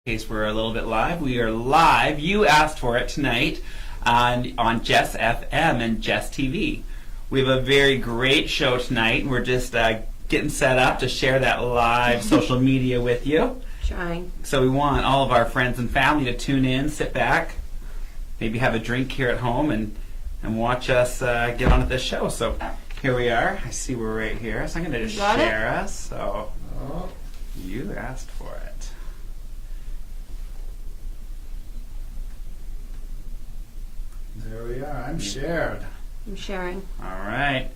In case we're a little bit live, we are live. You asked for it tonight on Jess FM and Jess TV. We have a very great show tonight. We're just getting set up to share that live social media with you. Trying. So we want all of our friends and family to tune in, sit back, maybe have a drink here at home, and watch us get on with this show. So here we are. I see we're right here. So I'm going to just share us. So you asked for it. There we are. I'm shared. I'm sharing. All right.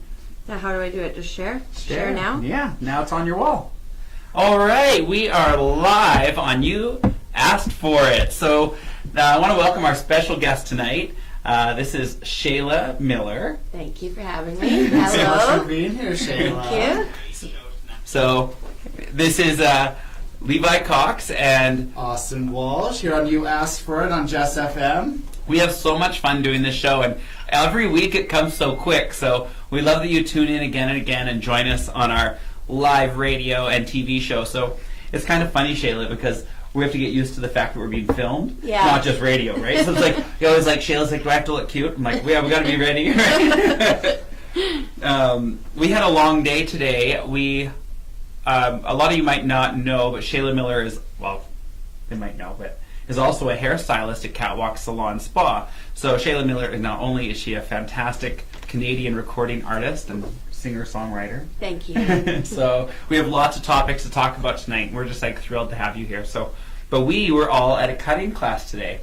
Now, how do I do it? Just share? Share now? Yeah, now it's on your wall. All right, we are live on You Asked For It. So I want to welcome our special guest tonight. This is Shayla Miller. Thank you for having me. Thanks so much Hello. for being here, Shayla. Thank you. So this is Levi Cox, and Austin Walsh here on You Asked For It on Jess FM. we have so much fun doing this show, and every week it comes so quick. So we love that you tune in again and again and join us on our live radio and TV show. So it's kind of funny, Shayla, because we have to get used to the fact that we're being filmed, Yeah. not just radio, right? So it's like, you always like, Shayla's like, do I have to look cute? I'm like, yeah, we got to be ready. Right? We had a long day today. A lot of you might not know, but Shayla Miller is, well, they might know, but is also a hairstylist at Catwalk Salon Spa. So Shayla Miller, not only is she a fantastic Canadian recording artist and singer-songwriter. Thank you. So we have lots of topics to talk about tonight. We're just like thrilled to have you here. So, but we were all at a cutting class today.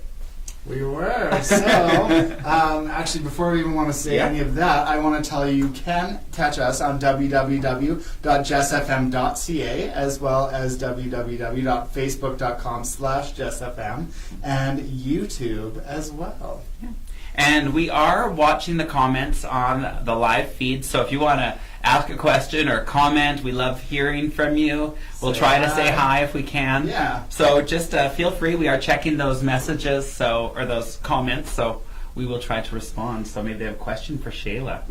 We were. So, actually, before we even want to say Yeah. any of that, I want to tell you can catch us on www.jessfm.ca as well as www.facebook.com/jessfm and YouTube as well. And we are watching the comments on the live feed, so if you want to ask a question or comment, we love hearing from you. We'll Say try to hi. say hi if we can. Yeah. So just feel free. We are checking those messages, or those comments, so we will try to respond. So maybe they have a question for Shayla.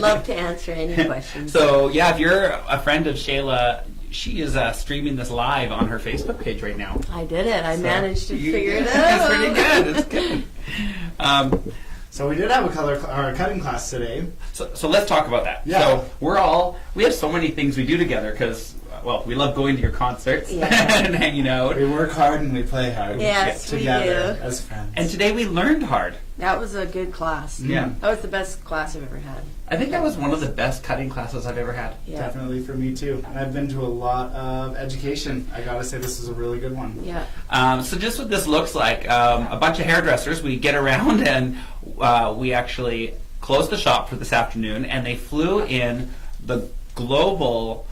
Love to answer any questions. So yeah, if you're a friend of Shayla, she is streaming this live on her Facebook page right now. I did it. I So managed to figure it It's out. pretty good. It's good. So we did have a cutting class today. So let's talk about that. Yeah. So we have so many things we do together because, well, we love going to your concerts Yeah. and hanging out. We work hard and we play hard. Yes, we together do. as friends. And today we learned hard. That was a good class. Yeah. That was the best class I've ever had. I think that was one of the best cutting classes I've ever had. Yeah. Definitely for me too. And I've been to a lot of education. I gotta say this is a really good one. Yeah. So just what this looks like, a bunch of hairdressers, we get around and we actually closed the shop for this afternoon, and they flew in the global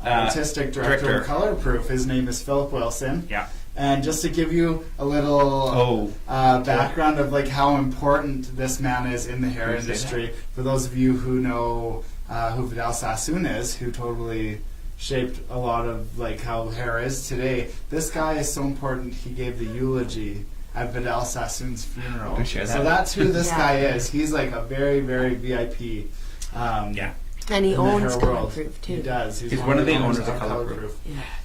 Artistic director of Colorproof. His name is Philip Wilson. Yeah. And just to give you a little background of like how important this man is in the hair Can you say industry, for those of you who know who Vidal Sassoon is, who totally shaped a lot of like how hair is today, this guy is so important. He gave the eulogy at Vidal Sassoon's funeral. Can you share that? So that's who this Yeah. guy is. He's like a very, very VIP. Yeah. And he in the owns hair world. Colorproof, too. He does. He's one of the owners of Colorproof.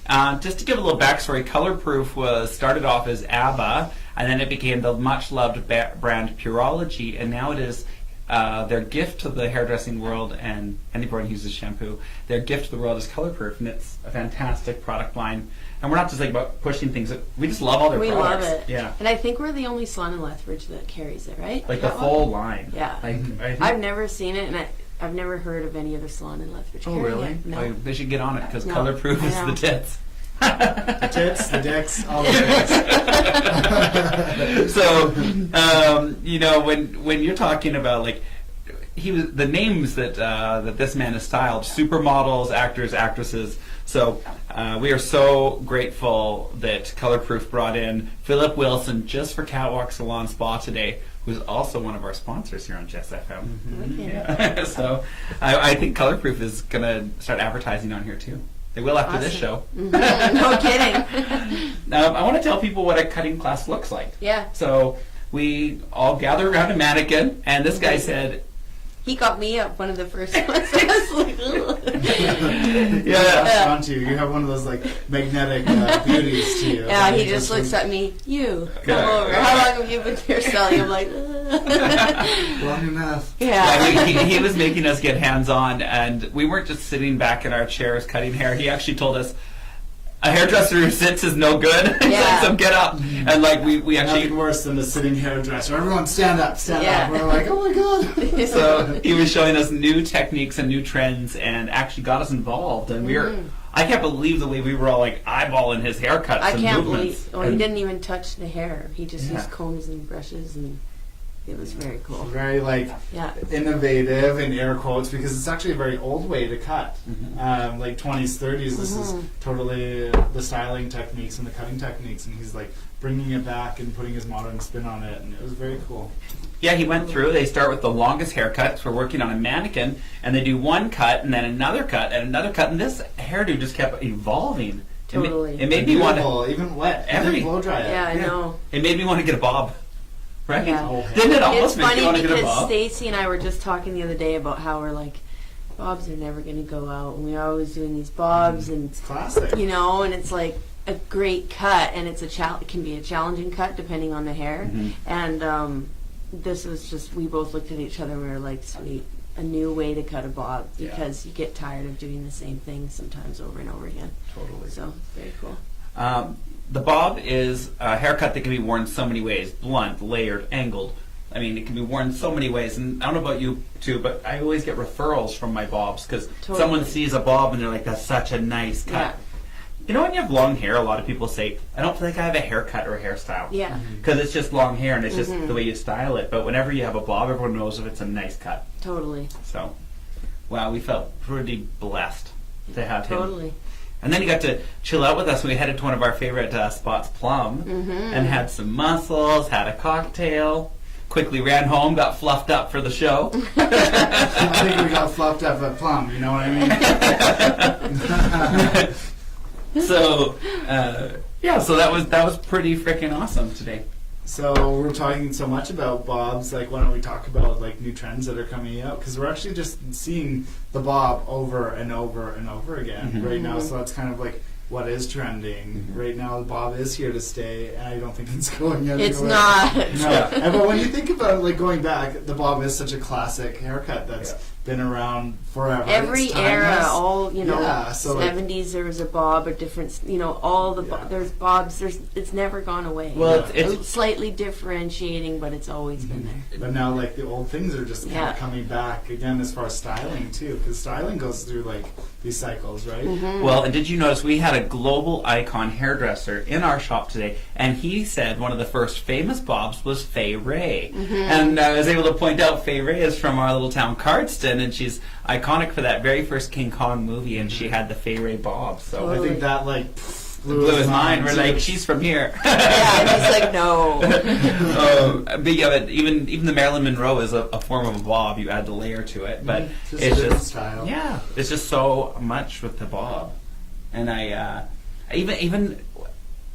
Yeah. Just to give a little backstory, Colorproof was started off as ABBA, and then it became the much-loved brand Pureology, and now it is their gift to the hairdressing world and anybody who uses shampoo. Their gift to the world is Colorproof, and it's a fantastic product line. And we're not just like about pushing things; we just love all their We products. love it. Yeah, And I think we're the only salon in Lethbridge that carries it, right? like the That full one? line. Yeah. Like, I think, I've never seen it, and I've never heard of any other salon in Lethbridge oh carrying really? it. No. Like, they should get on it because No, Colorproof I is know. the tits. The tits, the dicks, all the things. So, when you're talking about like the names that this man has styled, supermodels, actors, actresses. So we are so grateful that Colorproof brought in Philip Wilson just for Catwalk Salon Spa today, who's also one of our sponsors here on Jess FM. Okay. Yeah. So I think Colorproof is gonna start advertising on here too. They will after this show. No kidding. I want to tell people what a cutting class looks like. Yeah. So we all gather around a mannequin, and this guy said, He got me up one of the first ones. I was like, ugh. Yeah, that's fun too. You have one of those like magnetic beauties to you. Yeah, he And just looks at me. You come Yeah. over. How long have you been here selling? I'm like, ugh. long enough. Yeah. He was making us get hands-on, and we weren't just sitting back in our chairs cutting hair. He actually told us, a hairdresser who sits is no good. Yeah. So get up. And like we actually, Nothing worse than a sitting hairdresser. Everyone stand up, stand Yeah. up. We're like, oh my god. so he was showing us new techniques and new trends, and actually got us involved. And we were, I can't believe the way we were all like eyeballing his haircuts I and can't movements. believe. Well, he didn't even touch the hair. He just Yeah. used combs and brushes, and it was very cool. Very like Yeah. innovative in air quotes because it's actually a very old way to cut. Like 20s, 30s. This is totally the styling techniques and the cutting techniques, and he's like bringing it back and putting his modern spin on it, and it was very cool. Yeah, he went through. They start with the longest haircuts. We're working on a mannequin, and they do one cut, and then another cut, and another cut, and this hairdo just kept evolving. Totally. It made me want to. Beautiful, even wet. Every- Even blow dry it. Yeah, I know. It made me want to get a bob. Right? Yeah. Oh, Didn't it It's almost make funny you want to get a because bob? Stacy and I were just talking the other day about how we're like, bobs are never going to go out, and we're always doing these bobs, and It's classic. you know, and it's like a great cut, and it's it can be a challenging cut depending on the hair, Mhm. and this was just, we both looked at each other and we were like, sweet, a new way to cut a bob, Yeah. because you get tired of doing the same thing sometimes over and over again. Totally. So very cool. The bob is a haircut that can be worn so many ways: blunt, layered, angled. I mean, it can be worn so many ways. And I don't know about you too, but I always get referrals from my bobs because Totally. someone sees a bob and they're like, "That's such a nice cut." Yeah. You know, when you have long hair, a lot of people say, "I don't feel like I have a haircut or a hairstyle." Yeah, Because it's just long hair and it's just Mhm. the way you style it. But whenever you have a bob, everyone knows if it's a nice cut. totally. So, wow, we felt pretty blessed to have him. Totally. And then he got to chill out with us. We headed to one of our favorite spots, Plum, and had some mussels, had a cocktail, quickly ran home, got fluffed up for the show. I think we got fluffed up at Plum, you know what I mean? So, yeah, so that was pretty freaking awesome today. So we're talking so much about bobs, like why don't we talk about like new trends that are coming out? Because we're actually just seeing the bob over and over and over again right now. So that's kind of like what is trending right now. The bob is here to stay, and I don't think it's going anywhere. It's not. No. And, but when you think about like going back, the bob is such a classic haircut that's been around forever. Every It's era, timeless. all Yeah, so, like- 70s there was a bob, or different, all the Yeah. there's bobs. It's never gone away. Well, it's slightly differentiating, but it's always been there. But now, like, the old things are just kind Yeah. of coming back again as far as styling, too. Because styling goes through, like, these cycles, right? Well, and did you notice we had a global icon hairdresser in our shop today, and he said one of the first famous bobs was Fay Ray. And I was able to point out Fay Ray is from our little town Cardston, and she's iconic for that very first King Kong movie, and she had the Fay Ray bob. So I Totally. think that, like, blew his mind. We're too. like, she's from here. Yeah, and he's like, no. But yeah, but even the Marilyn Monroe is a form of a bob. You add the layer to it, but Just it's a different just style. yeah, it's just so much with the bob. And I even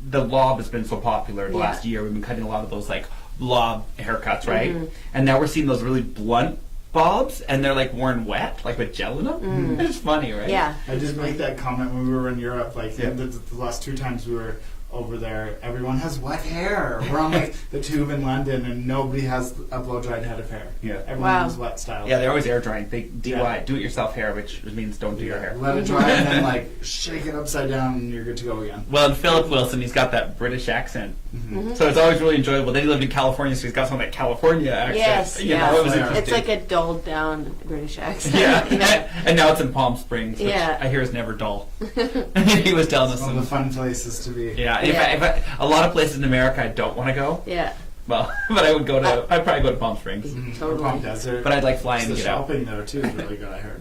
the lob has been so popular the Yeah. last year. We've been cutting a lot of those like lob haircuts, right? And now we're seeing those really blunt bobs, and they're like worn wet, like with gel in them. It's funny, right? Yeah. I did make that comment when we were in Europe. Like, Yeah. the last 2 times we were over there, everyone has wet hair. We're on, like, the tube in London, and nobody has a blow-dried head of hair. Yeah. Everyone Wow. has wet style. Yeah, they're always air drying. They DIY, Yeah. do-it-yourself hair, which means don't do your hair. Let it dry and then, like, shake it upside down, and you're good to go again. Well, and Philip Wilson, he's got that British accent, Mm-hmm. so it's always really enjoyable. Then he lived in California, so he's got some of that California accent. Yes, You yeah. know, it was It's interesting. It's like a dulled down British accent. yeah, and now it's in Palm Springs, which Yeah. I hear is never dull. He was telling us It's one of the some. fun places to be. Yeah, Yeah. if I, a lot of places in America I don't want to go. Yeah. Well, but I would go to. I'd probably go to Palm Springs, Mhm. Totally. Or Palm Desert. but I'd like flying the to get out. shopping there too is really good. I heard.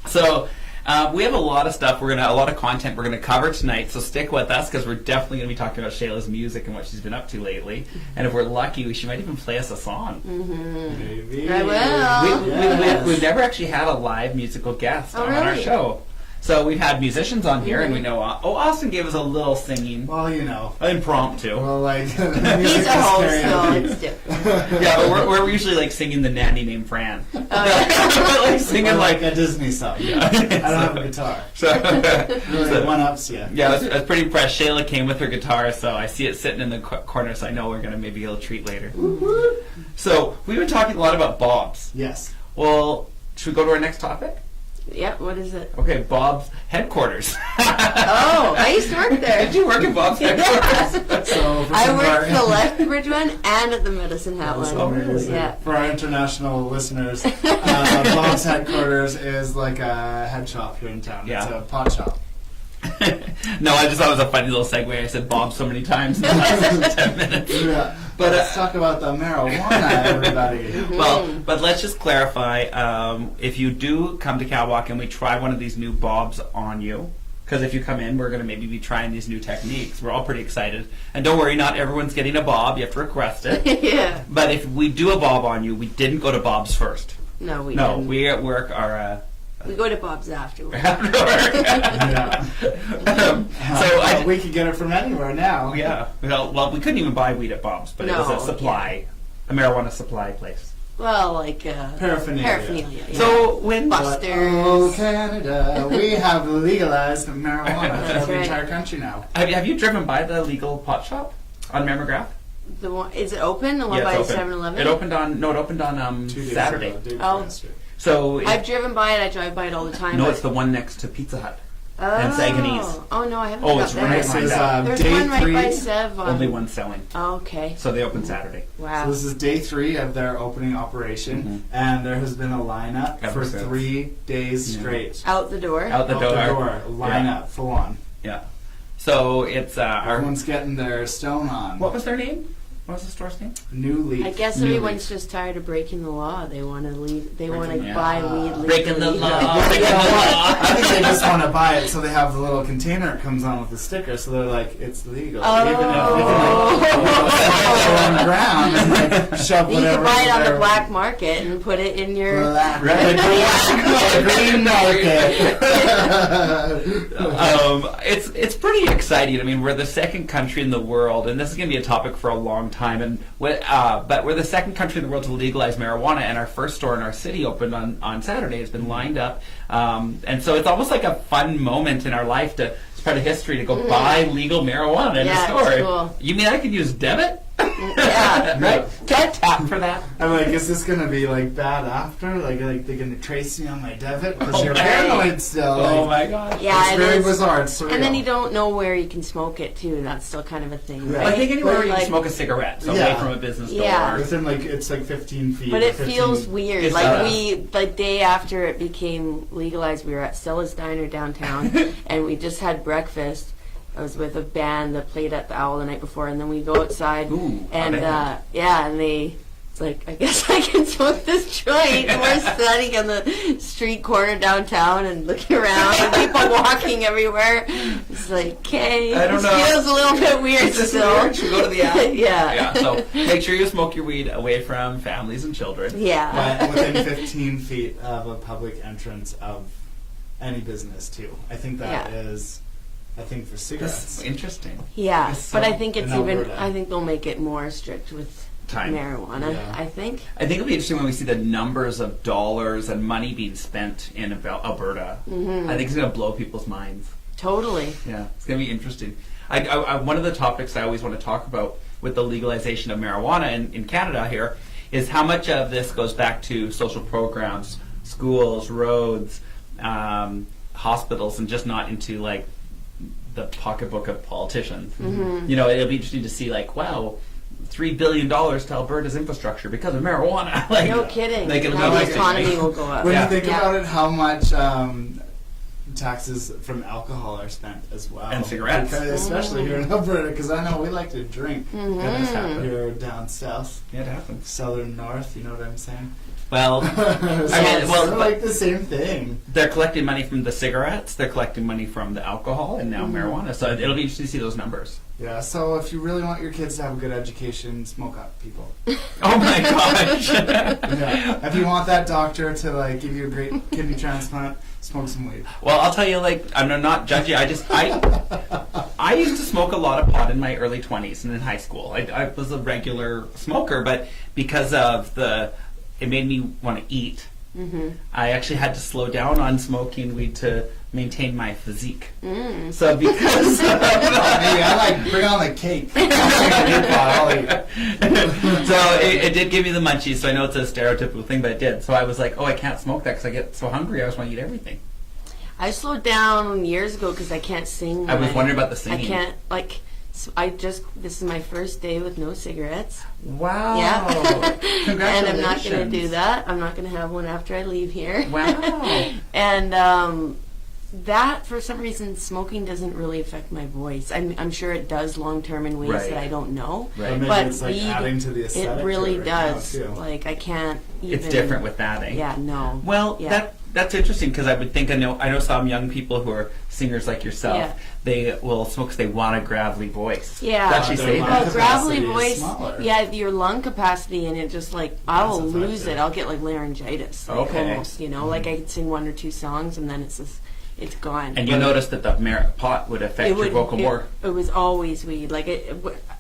So we have a lot of stuff. A lot of content we're gonna cover tonight. So stick with us because we're definitely gonna be talking about Shayla's music and what she's been up to lately. And if we're lucky, she might even play us a song. Maybe. I will. We've never actually had a live musical guest Oh, on our really? show. So we've had musicians on here, and we know. Austin gave us a little singing, Well, you know. impromptu. Well, like He's a host, so it's different. Yeah, but we're usually like singing the nanny named Fran. Oh, yeah. Like singing like like a Disney song. Yeah. I don't have a guitar. So, Really one ups you. yeah, I was pretty impressed. Shayla came with her guitar, so I see it sitting in the corner, so I know we're gonna maybe get a treat later. So we've been talking a lot about Bob's. Yes. Well, should we go to our next topic? Yeah, what is it? Okay, Bob's headquarters. Oh, I used to work there. Did you work at Bob's headquarters? So for I some of our- worked at the Lethbridge one and at the Medicine Hat one. Oh, really? Yeah. For our international listeners, Bob's headquarters is like a head shop here in town. Yeah. It's a pot shop. No, I just thought it was a funny little segue. I said Bob so many times in the last 10 minutes. Yeah. But, Let's talk about the marijuana, everybody. Well, but let's just clarify. If you do come to Catwalk and we try one of these new Bobs on you, because if you come in, we're going to maybe be trying these new techniques. We're all pretty excited. And don't worry, not everyone's getting a Bob. You have to request it. Yeah. But if we do a Bob on you, we didn't go to Bob's first. No, we No, didn't. we at work are... We go to Bob's afterwards. after work. Yeah. So we could get it from anywhere now. yeah. Well, we couldn't even buy weed at Bob's, but it was a No, supply, a marijuana supply place. Well, like Paraphernalia. paraphernalia. Yeah. So when Busters. Oh, Canada, we have legalized marijuana That's in the right. entire country now. have you driven by the legal pot shop on Mammograph? The one, is it open? The one Yeah, by it's open. 7-Eleven? It opened on 2 days Saturday. ago, day Oh. yesterday. So I've driven by it. I drive by it all the time. no, but- it's the one next to Pizza Hut. Oh. and Saganese. Oh no, I haven't. Oh, got it's that. right This behind is that. There's day one right 3. by Sev. Only one selling. Oh, okay. So they open Saturday. Wow. So this is day 3 of their opening operation, and there has been a lineup Ever for since. 3 days Yeah. straight. Out the door. Out the Out door. the door, lineup, full on. Yeah. So it's our. Everyone's getting their stone on. What was their name? What was the store's name? New leaf. I guess New everyone's leaf. just tired of breaking the law. They want to leave. They want to Yeah. buy weed legally. Breaking the law. You Breaking know the what? law. I think they just want to buy it, so they have the little container it comes on with the sticker, so they're like, it's legal. Oh. Even if they can like, on the ground and like shove You whatever. can buy it on the their black market and put it in your. black Right. green market. It's pretty exciting. I mean, we're the second country in the world, and this is going to be a topic for a long time. And but we're the second country in the world to legalize marijuana, and our first store in our city opened on Saturday. It's been lined up, and so it's almost like a fun moment in our life to. It's part of history to go buy legal marijuana in Yeah, a store. it's cool. You mean I could use debit? Yeah. Right? Can I tap for that? I'm like, is this gonna be like bad after? Like they're gonna trace me on my debit because Oh you're my- paranoid still. Oh Like, my gosh. Yeah, it's it very is. bizarre. It's surreal. And then you don't know where you can smoke it too. That's still kind of a thing, Yeah. right? Well, I think anywhere where you Like- can smoke a cigarette, so Yeah. away from a business door. Yeah. within like it's like 15 feet. But or it 15 feels weird. It's, Like the day after it became legalized, we were at Stella's Diner downtown, and we just had breakfast. I was with a band that played at the Owl the night before, and then we go outside, Ooh, and a band. and it's like, I guess I can smoke this joint. And we're standing on the street corner downtown and looking around, and people walking everywhere. It's like, okay, I don't this know. feels a little bit weird Is this still. weird? Should we go to the app? Yeah. Yeah, so make sure you smoke your weed away from families and children. Yeah. But within 15 feet of a public entrance of any business too. I think that is. I think for That's cigarettes. interesting. Yeah, It's but so- I think it's in even. Alberta. I think they'll make it more strict with Time. marijuana. Yeah. I think. I think it'll be interesting when we see the numbers of dollars and money being spent in Alberta. Mm-hmm. I think it's going to blow people's minds. Totally. Yeah, it's going to be interesting. One of the topics I always want to talk about with the legalization of marijuana in Canada here is how much of this goes back to social programs, schools, roads, hospitals, and just not into like the pocketbook of politicians. Mm-hmm. You know, it'll be interesting to see like, wow, $3 billion to Alberta's infrastructure because of marijuana. Like, No kidding. Like, it'll How go the like- economy will go up. When Yeah. you think Yeah. about it, how much taxes from alcohol are spent as well, And cigarettes. Because, especially here in Alberta, because I know we like to drink Mm-hmm. Yeah, that's happening. here down south, Yeah, it happens. southern north. You know what I'm saying? Well, So well, it's like the same thing. they're collecting money from the cigarettes, they're collecting money from the alcohol, and now marijuana. So it'll be interesting to see those numbers. Yeah, so if you really want your kids to have a good education, smoke up, people. Oh my gosh! Yeah. If you want that doctor to like give you a great kidney transplant, smoke some weed. Well, I'll tell you, like, I'm not judging. I used to smoke a lot of pot in my early 20s and in high school. I was a regular smoker, but because of it made me want to eat. Mm-hmm. I actually had to slow down on smoking weed to maintain my physique. Mm. So because Hey, I like bring on the cake. I'll eat. so it did give me the munchies. So I know it's a stereotypical thing, but it did. So I was like, oh, I can't smoke that because I get so hungry. I just want to eat everything. I slowed down years ago because I can't sing. I was when wondering about the I singing. can't, like, this is my first day with no cigarettes. Wow. Yeah. Congratulations. And I'm not going to do that. I'm not going to have one after I leave here. Wow. And that, for some reason, smoking doesn't really affect my voice. I'm sure it does long term in ways Right. that I don't know. Or Right. maybe But it's like weed, adding to the aesthetic. It really to it right now, does. too. Like, I can't even... It's different with that, eh? Yeah, no. Well, Yeah. that's interesting because I would think I know some young people who are singers like yourself. Yeah. They will smoke because they want a gravelly voice. Yeah. Did she Their say lung that? Well, gravelly capacity is voice, smaller. yeah, your lung capacity, and it just like I will That's lose affected. it. I'll get like laryngitis, like Okay. almost. You know, like I could sing one or two songs, and then it's gone. And you noticed that the pot would affect your vocal more. It was always weed. Like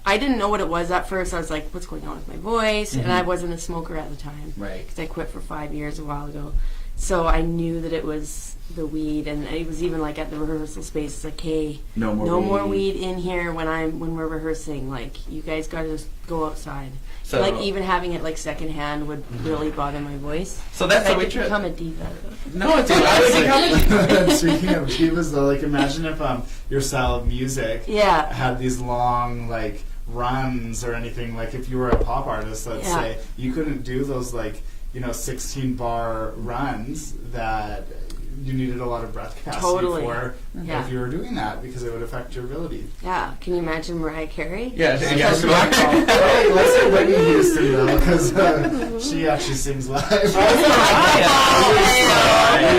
I didn't know what it was at first. I was like, "What's going on with my voice?" And I wasn't a smoker at the time, Right. Because I quit for 5 years a while ago. So I knew that it was the weed, and it was even like at the rehearsal space. It's like, "Hey, No more no weed. more weed in here when we're rehearsing. Like, you guys got to just go outside." So- like even having it like secondhand would really bother my voice. So that's I the way could become a diva. No, it's I would become a Speaking of divas, though, like imagine if your style of music Yeah. had these long like runs or anything. Like if you were a pop artist, let's Yeah. say, you couldn't do those 16 bar runs that you needed a lot of breath capacity Totally. for Yeah. if you were doing that because it would affect your ability. Yeah. Can you imagine Mariah Carey? Yeah, yeah. So Hey, let's say Whitney Houston though, because she actually sings live.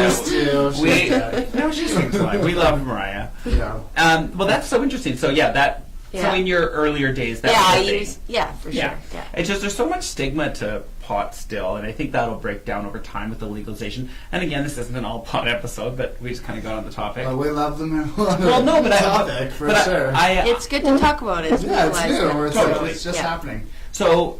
Used to. She's We dead. no, she sings live. We love Mariah. Yeah. Well, that's so interesting. So yeah, that. So Yeah. in your earlier days, that Yeah, I was a thing. use. Yeah, for Yeah. sure. Yeah. It's just there's so much stigma to pot still, and I think that'll break down over time with the legalization. And again, this isn't an all pot episode, but we just kind of got on the topic. Well, we love the marijuana Well, no, but topic for but sure. It's good to talk about it. yeah, it's Realize new. that. Where it's, Totally. like, it's just Yeah. happening. So,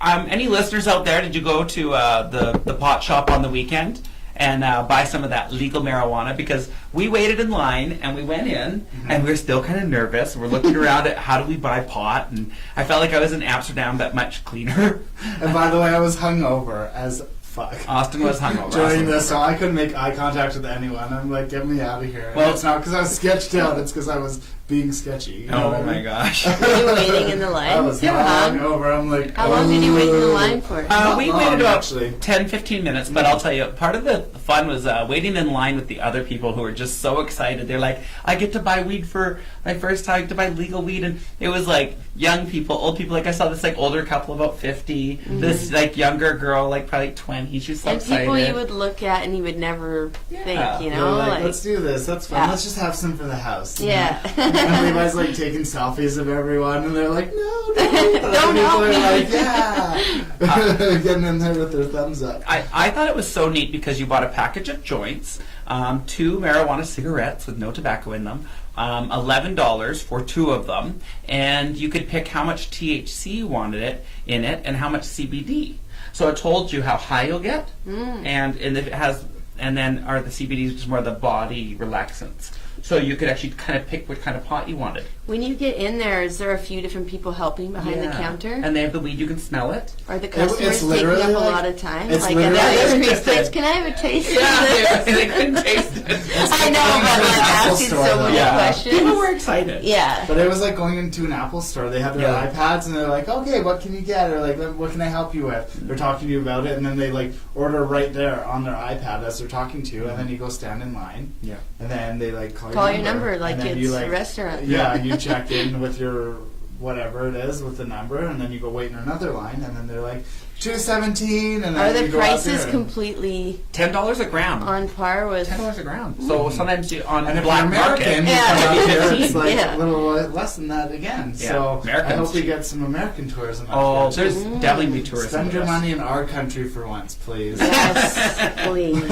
any listeners out there? Did you go to the pot shop on the weekend and buy some of that legal marijuana? Because we waited in line and we went in and we were still kind of nervous. We're looking around at how do we buy pot, and I felt like I was in Amsterdam, but much cleaner. And by the way, I was hungover as fuck. Austin was hungover. During this, so I couldn't make eye contact with anyone. I'm like, get me out of here. Well- Well, it's not because I was sketched out. It's because I was being sketchy. You know what Oh I my mean? gosh. Were you waiting in the line? I was hungover. I'm like, How long did you wait in the line for? We Not waited long, about actually. 10, 15 minutes, but I'll tell you, part of the fun was waiting in line with the other people who were just so excited. They're like, I get to buy weed for my first time, to buy legal weed. And it was like young people, old people. Like I saw this like older couple, about 50, this like younger girl, like probably 20. She was so And excited. people you would look at and you would never think, you They're know? like, let's do this. That's fun. Yeah. Let's just have some for the house. you Yeah. know? And Levi's like taking selfies of everyone, and they're like, no, don't. Don't help People me. are like, yeah. Getting in there with their thumbs up. I thought it was so neat because you bought a package of joints, 2 marijuana cigarettes with no tobacco in them, $11 for 2 of them, and you could pick how much THC you wanted in it and how much CBD. So it told you how high you'll get, and if it has, and then are the CBDs just more the body relaxants. So you could actually kind of pick what kind of pot you wanted. When you get in there, is there a few different people helping behind the counter? And they have the weed, you can smell it. Are the it's customers taking literally up a like- lot of time? it's Like, literally at the ice like- cream place, can I have a taste of Yeah, this? they couldn't taste it. I know, but like Apple asking store, so though. many Yeah. questions. People were excited. Yeah. But it was like going into an Apple store. They have their Yeah. iPads, and they're like, okay, what can you get? Or like, what can I help you with? They're talking to you about it, and then they like order right there on their iPad as they're talking to you, and then you go stand in line, Yeah. and then they like call Call your your number like and then it's you, a restaurant. Yeah, you check in with your whatever it is with the number, and then you go wait in another line, and then they're like 217, and Are then the you go out prices there and- completely $10 a gram. on par with? $10 a gram. So sometimes you, on And if black you're American, market, Yeah. you come out here, it's like Yeah. a little less than that again. Yeah. So I Americans. hope we get some American tourism. oh, out here. there's definitely be tourism. Spend your with us. money in our country for once, please. Yes, please.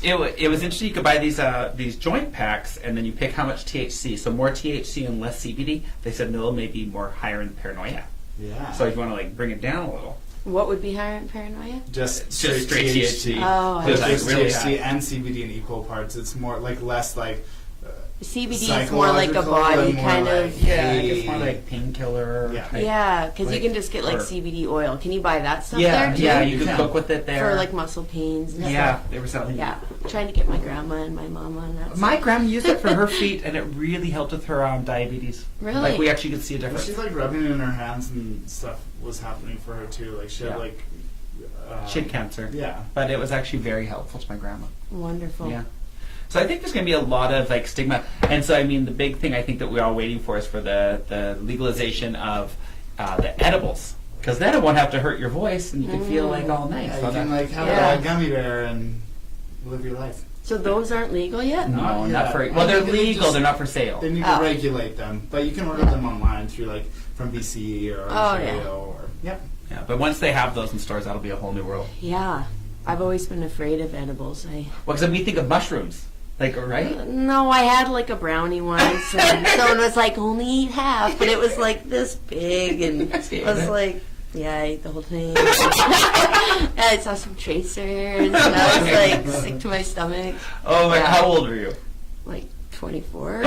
It was interesting. You could buy these joint packs, and then you pick how much THC. So more THC and less CBD. They said no, maybe more higher in paranoia. Yeah. So if you want to like bring it down a little, What would be higher in paranoia? just straight THC. Oh, I There's Like, just really THC high. and CBD in equal parts. It's more like less like CBD is more like a psychological body and more kind like, of. Yeah, I hey, guess more like painkiller. Yeah. type. Yeah, because you Like- can just get like or- CBD oil. Can you buy that stuff Yeah, there too? yeah. You You could can. cook with it there. For like muscle pains and yeah, stuff. they were selling. Yeah, trying to get my grandma and my mama on that. My grandma used it for her feet, and it really helped with her diabetes. Really? Like we actually could see a Well, difference. she's like rubbing it in her hands and stuff was happening for her too. Like she had Yeah. like She had cancer. Yeah. But it was actually very helpful to my grandma. Wonderful. Yeah. So I think there's going to be a lot of like stigma, and so I mean the big thing I think that we're all waiting for is for the legalization of the edibles, because then it won't have to hurt your voice, and you can feel like all nice. Yeah, you So can that- like have Yeah. a gummy bear and live your life. So those aren't legal yet? no, Not not yet. for. I Well, they're think they legal. just- They're not for sale. They need Oh. to regulate them, but you can order them online through like from BCE or Oh, Ontario yeah. or yep. Yeah, but once they have those in stores, that'll be a whole new world. Yeah. I've always been afraid of edibles. Well, because we think of mushrooms, like right. No, I had like a brownie once, and someone was like, "Only eat half," but it was like this big, and I was like, "Yeah, I ate the whole thing." And I saw some tracers, and I was like sick to my stomach. Oh my! Yeah. How old were you? Like 24.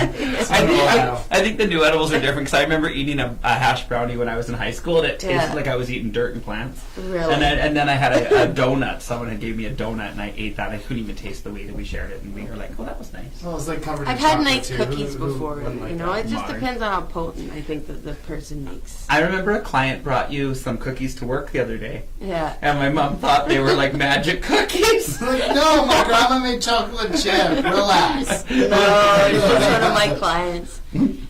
I think the new edibles are different because I remember eating a hash brownie when I was in high school, and it tasted Yeah. like I was eating dirt and plants. Really? And then I had a donut. Someone had gave me a donut, and I ate that. I couldn't even taste the way that we shared it, and we were like, "Oh, that was nice." Well, it's like covered in I've had chocolate, nice too. cookies Who before. wouldn't like You know, that? it just Modern. depends on how potent I think that the person makes. I remember a client brought you some cookies to work the other day, Yeah. and my mom thought they were like magic cookies. Like, no, my grandma made chocolate chip. Relax. No, it was one of my clients.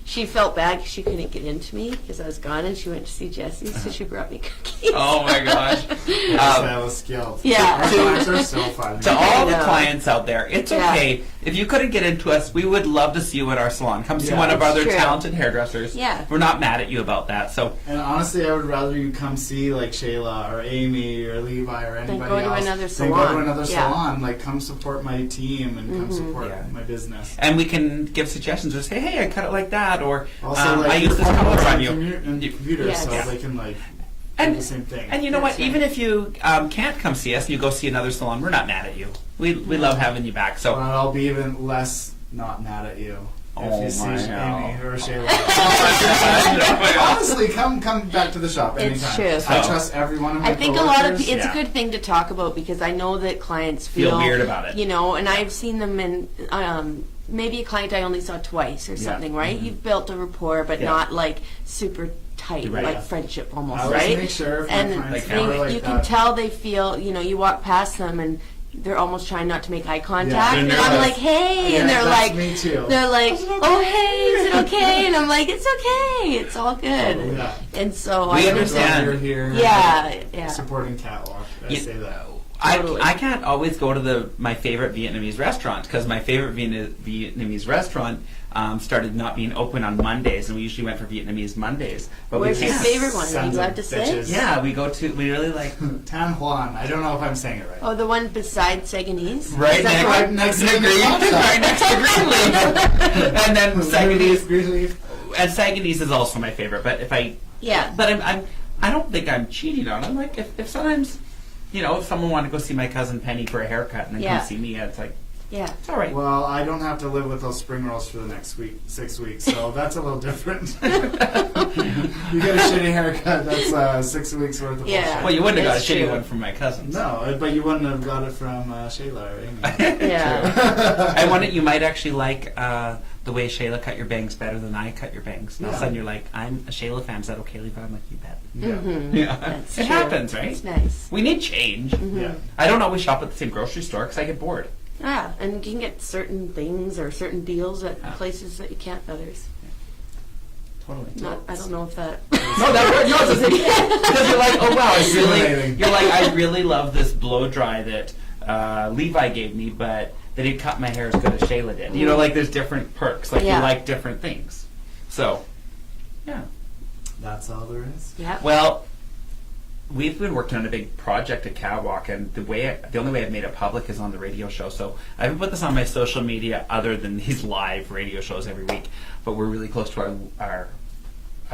She felt bad 'cause she couldn't get into me because I was gone, and she went to see Jesse, so she brought me cookies. Oh my gosh! That was skilled. Yeah. Our clients are so fun. To all the know. clients out there, it's Yeah. okay. If you couldn't get into us, we would love to see you at our salon. Come see Yeah, one of our it's other true. talented hairdressers. Yeah. We're not mad at you about that. So And honestly, I would rather you come see like Shayla or Amy or Levi or anybody go to else another than go to salon. another Yeah. salon. Like, come support my team and come support Yeah. my business. and we can give suggestions or say, hey, I cut it like that, or Also, like, I use this color on you. and computers, Yes. so Yeah. they can like And- do the same thing. And you know what? That's right. Even if you can't come see us and you go see another salon, we're not mad at you. We love having you back. But So I'll be even less not mad at you Oh if you see my Amy God. or Shayla. I Honestly, come back to the shop anytime. It's true. I So- trust every one of my I think a lot of coworkers. it's Yeah. a good thing to talk about because I know that clients Feel weird about it. You know, and I've seen them in maybe a client I only saw twice or Yeah. something, right? You've built a rapport, but Yeah. not like super tight, Right. like friendship almost, I always right? make sure if my And clients Like are they, like you that. can tell they feel, you know, you walk past them and they're almost trying not to make eye contact, They're and I'm nervous. like, "Hey," Yeah, and they're that's like, me too. they're like, "Oh, hey, is it okay?" And I'm like, "It's okay, it's all good." Yeah. And so We I understand. You're here. Yeah. Supporting Catwalk. I You- say that. Totally. I can't always go to my favorite Vietnamese restaurant because my favorite Vietnamese restaurant started not being open on Mondays, and we usually went for Vietnamese Mondays. But Where's we your can't. favorite one? Are you Sons allowed of to say? bitches. Yeah, we really like Tan Juan. I don't know if I'm saying it right. Oh, the one beside Seganese? right Is that next, the right one? next to the the green, coffee shop. right next to Greenleaf, and then Saganese. Greenleaf. And Saganese is also my favorite. But Yeah. I don't think I'm cheating on them. Like if sometimes, you know, if someone wanted to go see my cousin Penny for a haircut and then Yeah. come see me, it's like Yeah. it's all right. Well, I don't have to live with those spring rolls for the next 6 weeks, so that's a little different. You get a shitty haircut, that's 6 weeks worth of Yeah. bullshit. Well, you wouldn't have got a That's shitty true. one from my cousins. No, but you wouldn't have got it from Shayla or Amy. Yeah. I wonder, you might actually like the way Shayla cut your bangs better than I cut your bangs. And all of a Yeah. sudden you're like, I'm a Shayla fan. Is that okay, Levi? I'm like, you bet. Yeah. Mhm. Yeah. That's It true. happens, right? It's nice. We need change. Yeah. I don't always shop at the same grocery store because I get bored. Yeah, and you can get certain things or certain deals at Yeah. places that you can't others. Totally. I don't know if that. No, because you're like, oh wow, Stimulating. you're like, I really love this blow dry that Levi gave me, but they didn't cut my hair as good as Shayla did. You know, like there's different perks. Like Yeah. you like different things. So, yeah. That's all there is. Yeah. Well, we've been working on a big project at Catwalk, and the only way I've made it public is on the radio show. So I haven't put this on my social media other than these live radio shows every week. But we're really close to our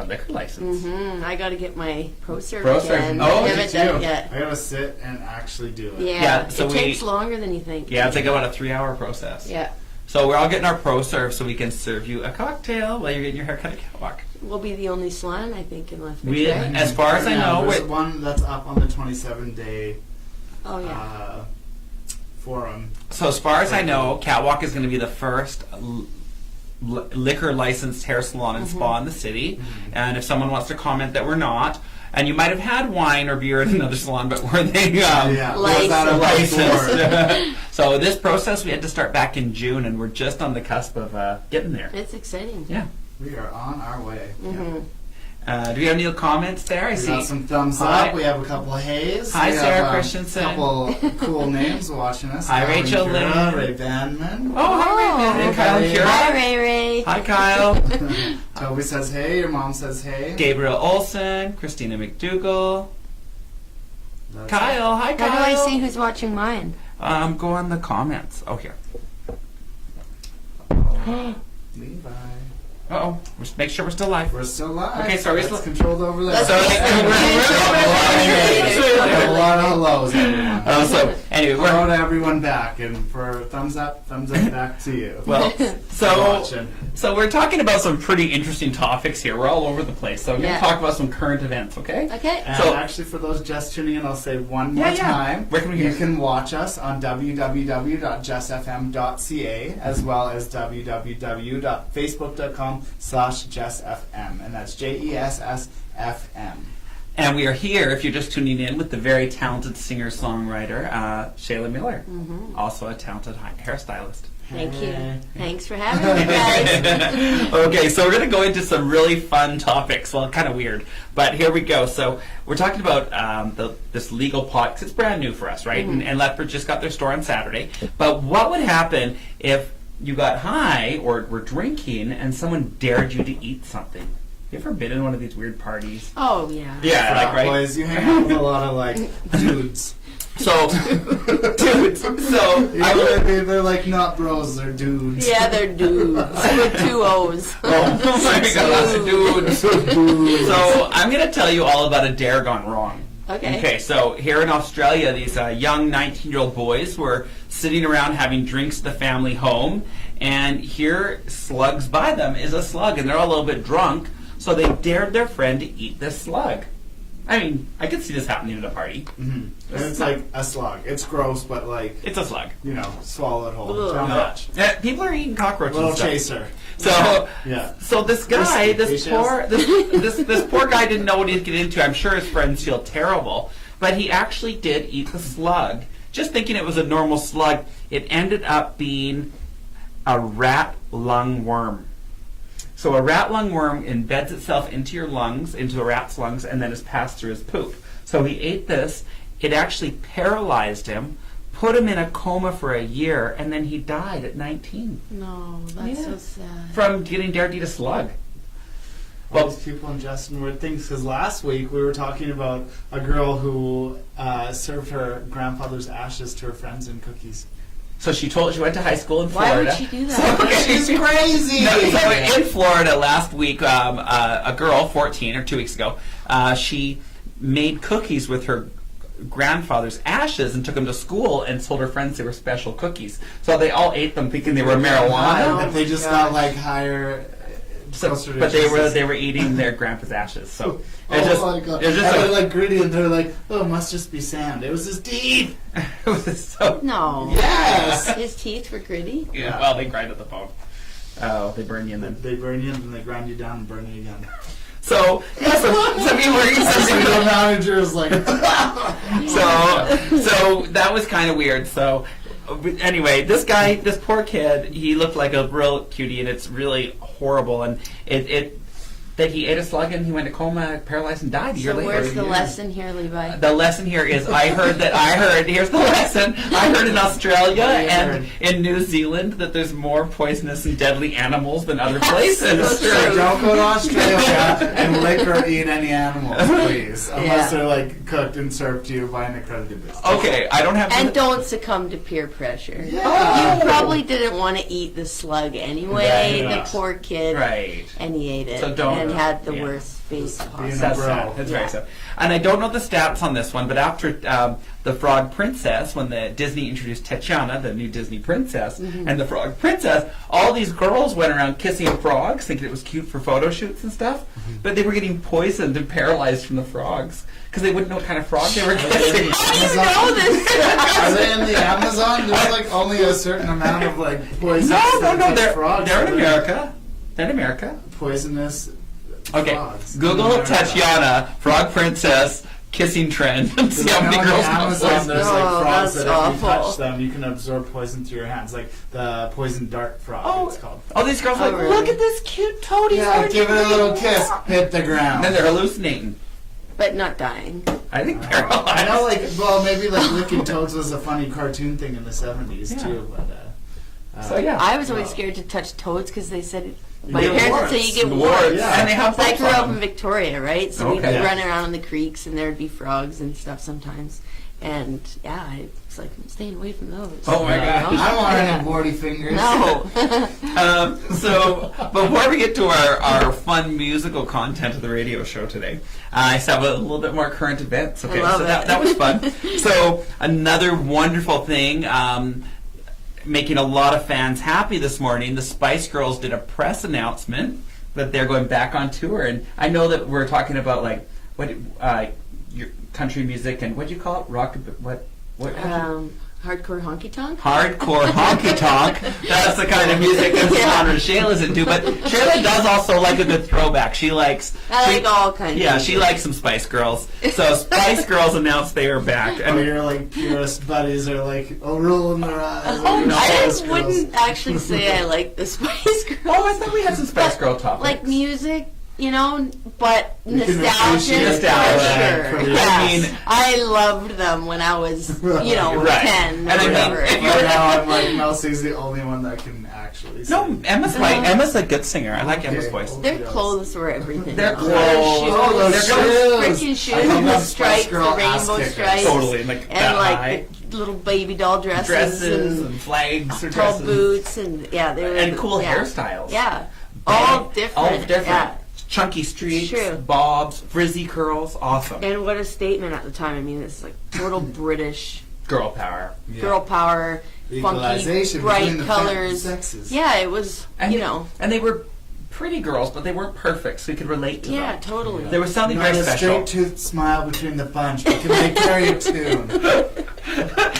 liquor license. I got to get my ProServe ProServe. again. Oh, I did haven't done it yet. I gotta sit and actually do it. Yeah, Yeah, so it takes longer than you think. Yeah, it's like about a 3-hour process. Yeah, So we're all getting our ProServe so we can serve you a cocktail while you're getting your haircut at Catwalk. we'll be the only salon, I think, in Lethbridge, We, right? as far as I know, there's we're- one that's up on the 27-day Oh, yeah. forum. so as far as I know, Catwalk is going to be the first liquor licensed hair salon and spa in the city. And if someone wants to comment that we're not, and you might have had wine or beer at another salon, but were they Yeah, Licensed. was that a licensed? So this process we had to start back in June, and we're just on the cusp of getting there. It's exciting. Yeah. We are on our way. Mm-hmm. Do we have any comments there? I We see. got some thumbs Hi. up. We have a couple of hays. Hi, we Sarah have, Christensen. A couple cool names watching us. Hi, Alan Rachel Kira, Lynn. Ray Banman. Oh, hi, Ray. And Kyle Hey. Kira. Hi, Ray Ray. Hi, Kyle. Toby says hey. Your mom says hey. Gabriel Olson, Christina McDougall, That's Kyle. Hi, How Kyle. do I see who's watching mine? Go on the comments. Oh, here. it. Levi. Uh-oh. Just make sure we're still live. We're still live. Okay, so are we That's still- controlled over there. Let's So get a lot of hellos, everyone. So, anyway, Hello we're... to everyone back, and for thumbs up back to you. Well, so... Watching. So we're talking about some pretty interesting topics here. We're all over the place. So I'm going Yeah. to talk about some current events, okay? Okay. And So- actually, for those just tuning in, I'll say one more Yeah, yeah. time. Where can we You hear? can watch us on www.jessfm.ca as well as www.facebook.com/jessfm, and that's JESSFM. And we are here, if you're just tuning in, with the very talented singer-songwriter, Shayla Miller. Also a talented hairstylist. Thank you. Hey. Thanks for having me, guys. Okay, so we're going to go into some really fun topics. Well, kind of weird, but here we go. So we're talking about this legal pot, 'cause it's brand new for us, right? And Lethbridge just got their store on Saturday. But what would happen if you got high or were drinking and someone dared you to eat something? You ever been in one of these weird parties? Oh, yeah. Yeah, like, right? Boys, you hang out with a lot of like dudes. So, dudes, so I would. They're like not bros, they're dudes. Yeah, they're dudes with 2 O's. Oh my god, dudes. So I'm going to tell you all about a dare gone wrong. Okay. Okay, so here in Australia, these young 19-year-old boys were sitting around having drinks at the family home, and here slugs by them is a slug, and they're all a little bit drunk, so they dared their friend to eat this slug. I mean, I could see this happening at a party. And it's like a slug. It's gross, but like, It's a slug. you know, swallow it whole. Ugh. Don't touch. Yeah, people are eating cockroaches. Little and stuff. chaser. So, Yeah. so this guy, this Risky, poor, this poor guy didn't know what he'd get into. I'm sure his friends feel terrible, but he actually did eat the slug. Just thinking it was a normal slug, it ended up being a rat lung worm. So a rat lung worm embeds itself into your lungs, into a rat's lungs, and then is passed through his poop. So he ate this. It actually paralyzed him, put him in a coma for a year, and then he died at 19 No, that's Yeah. so sad. from getting dared to eat a slug. All Well, these people ingesting weird things. Because last week we were talking about a girl who served her grandfather's ashes to her friends in cookies. so she went to high school in Why Florida. would she do that? She's crazy. No, so in Florida last week, a girl, 14 or 2 weeks ago, she made cookies with her grandfather's ashes and took them to school and told her friends they were special cookies. So they all ate them thinking they were marijuana. But they just got like higher. So, closer to but Jesus. they were eating their grandpa's ashes. So Oh it just, my god! it was just And they're like, like gritty, and they're like, "Oh, it must just be sand." It was his teeth. it was so. No. Yes. His teeth were gritty. Yeah, well, they grind at the bone. Oh, they burn you in then. They burn you, and then they grind you down and burn you again. So yeah, so people were eating something. The manager is like, So that was kind of weird. So Anyway, this poor kid, he looked like a real cutie, and it's really horrible. And that he ate a slug and he went to coma, paralyzed, and died a year So later. where's the lesson here, Levi? The lesson here is here's the lesson. I heard in Australia and in New Zealand that there's more poisonous and deadly animals than other places. so So true. don't go to Australia and lick or eat any animals, please, unless they're like cooked and served to you by an accredited business. Okay, I don't have And don't succumb to peer pressure. Yeah. You probably didn't want to eat the slug anyway, Yeah. the poor kid. Right. And he ate it. So don't- and had the yeah. worst face Being possible. a That's bro. sad. That's Yeah. very sad. And I don't know the stats on this one, but after the Frog Princess, when the Disney introduced Tatiana, the new Disney princess, and the Frog Princess, all these girls went around kissing frogs, thinking it was cute for photo shoots and stuff, but they were getting poisoned and paralyzed from the frogs because they wouldn't know what kind of frog they were kissing. I didn't know this. Are they in the Amazon? There's like only a certain amount of like poisonous No, frogs. they're in America. They're in America. Poisonous Okay, frogs. Google In America. Tatiana, Frog Princess, kissing trend, and see how many On girls the know Amazon, poison. there's Oh, like frogs that's that if you awful. touch them, you can absorb poison through your hands, like the poison dart frog. It's called. Oh, these girls are Oh, like, really? look at this cute toad. He's Yeah, already give it a little green." kiss, hit the And ground. then they're hallucinating. But not dying. I think I paralyzed. know, like, well, maybe like licking toads was a funny cartoon thing in the 70s Yeah. too, but. So yeah. I was always no. scared to touch toads because they said You my get parents would say warts. you get Warts. warts. Yeah. And they have So I bumps grew on up in them. Victoria, right? So we'd Okay. run around in the creeks and there'd be frogs and stuff sometimes. And yeah, it's like I'm staying away from those. Oh my God. I want Yeah. any warty fingers. No. So before we get to our fun musical content of the radio show today, I just have a little bit more current events. Okay, love so it. that was fun. So another wonderful thing, making a lot of fans happy this morning. The Spice Girls did a press announcement that they're going back on tour, and I know that we're talking about like what your country music and what do you call it, rock? What? Hardcore honky tonk. Hardcore honky tonk. That's the kind of music that Sandra Shayla's into. But Shayla does also like a good throwback. She likes. I like all kinds. Yeah, of she likes some Spice Girls. So Spice Girls announced they are back. And your like purist buddies are like, rolling their eyes. Oh, no. I Spice Girls. wouldn't actually say I like the Spice Girls. Oh, I thought we had some Spice Girl topics. Like music, you know, but You can nostalgia appreciate for nostalgia. sure. For Yes. I mean- I loved them when I was, you know, Right. 10 And or I mean, whatever. if you But now I'm like, Melsie's the only one that can actually sing. no, Emma's a good singer. I like Emma's Okay. voice. Their clothes were everything. Their Their clothes. shoes. Oh, those Those shoes. freaking shoes I with love the Spice stripes, the Girl ass rainbow kickers. stripes. Totally, like And that like high. the little baby doll dresses, Dresses and and flags or tall dresses. boots and yeah, they were And cool yeah. hairstyles. Yeah, all different. All different. Yeah. Chunky streaks, True. bobs, frizzy curls. Awesome. And what a statement at the time. I mean, it's like total British Girl power. Yeah. girl power, funky, Equalization bright between the colors. sexes. Yeah, it was, And you know. And they were pretty girls, but they weren't perfect, so you could relate to Yeah, them. totally. There was something Not very a special. straight-toothed smile between the bunch, but can they carry a tune?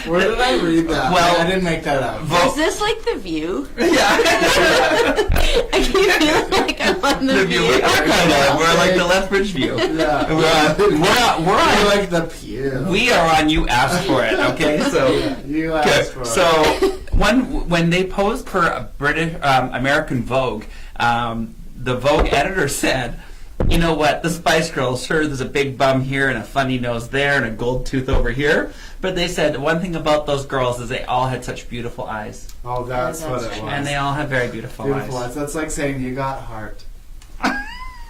Where did I read that? Well, I didn't make that up. Is this like The View? Yeah. I keep feeling like I'm on The The View. view. We are kind of. We're like the Lethbridge view. Yeah. We're I on. like the pew. We are on. You asked for it. Okay, so. Yeah, you Okay, asked for it. so when they posed for a British American Vogue, the Vogue editor said, "You know what? The Spice Girls, sure, there's a big bum here and a funny nose there and a gold tooth over here, but they said one thing about those girls is they all had such beautiful eyes, Oh, that's Yeah, what that's it true. was. and they all have very beautiful, Beautiful eyes. eyes. That's like saying you got heart.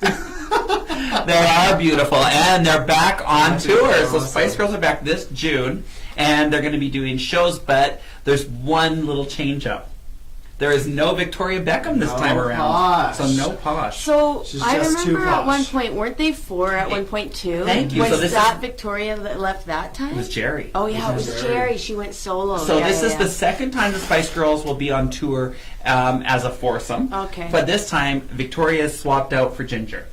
They are beautiful, and they're back on That's tour. So awesome. Spice Girls are back this June, and they're going to be doing shows. But there's one little change up. There is no Victoria Beckham this No time around. Posh. So no Posh. So She's I just too remember at posh. one point, weren't they 4 at one point too? Thank you. Was So this that is- Victoria that left that time? It was Jerry. Oh yeah, it was Jerry. Jerry. She went solo. So Yeah, this yeah, is yeah. the second time the Spice Girls will be on tour as a foursome. Okay. But this time Victoria is swapped out for Ginger.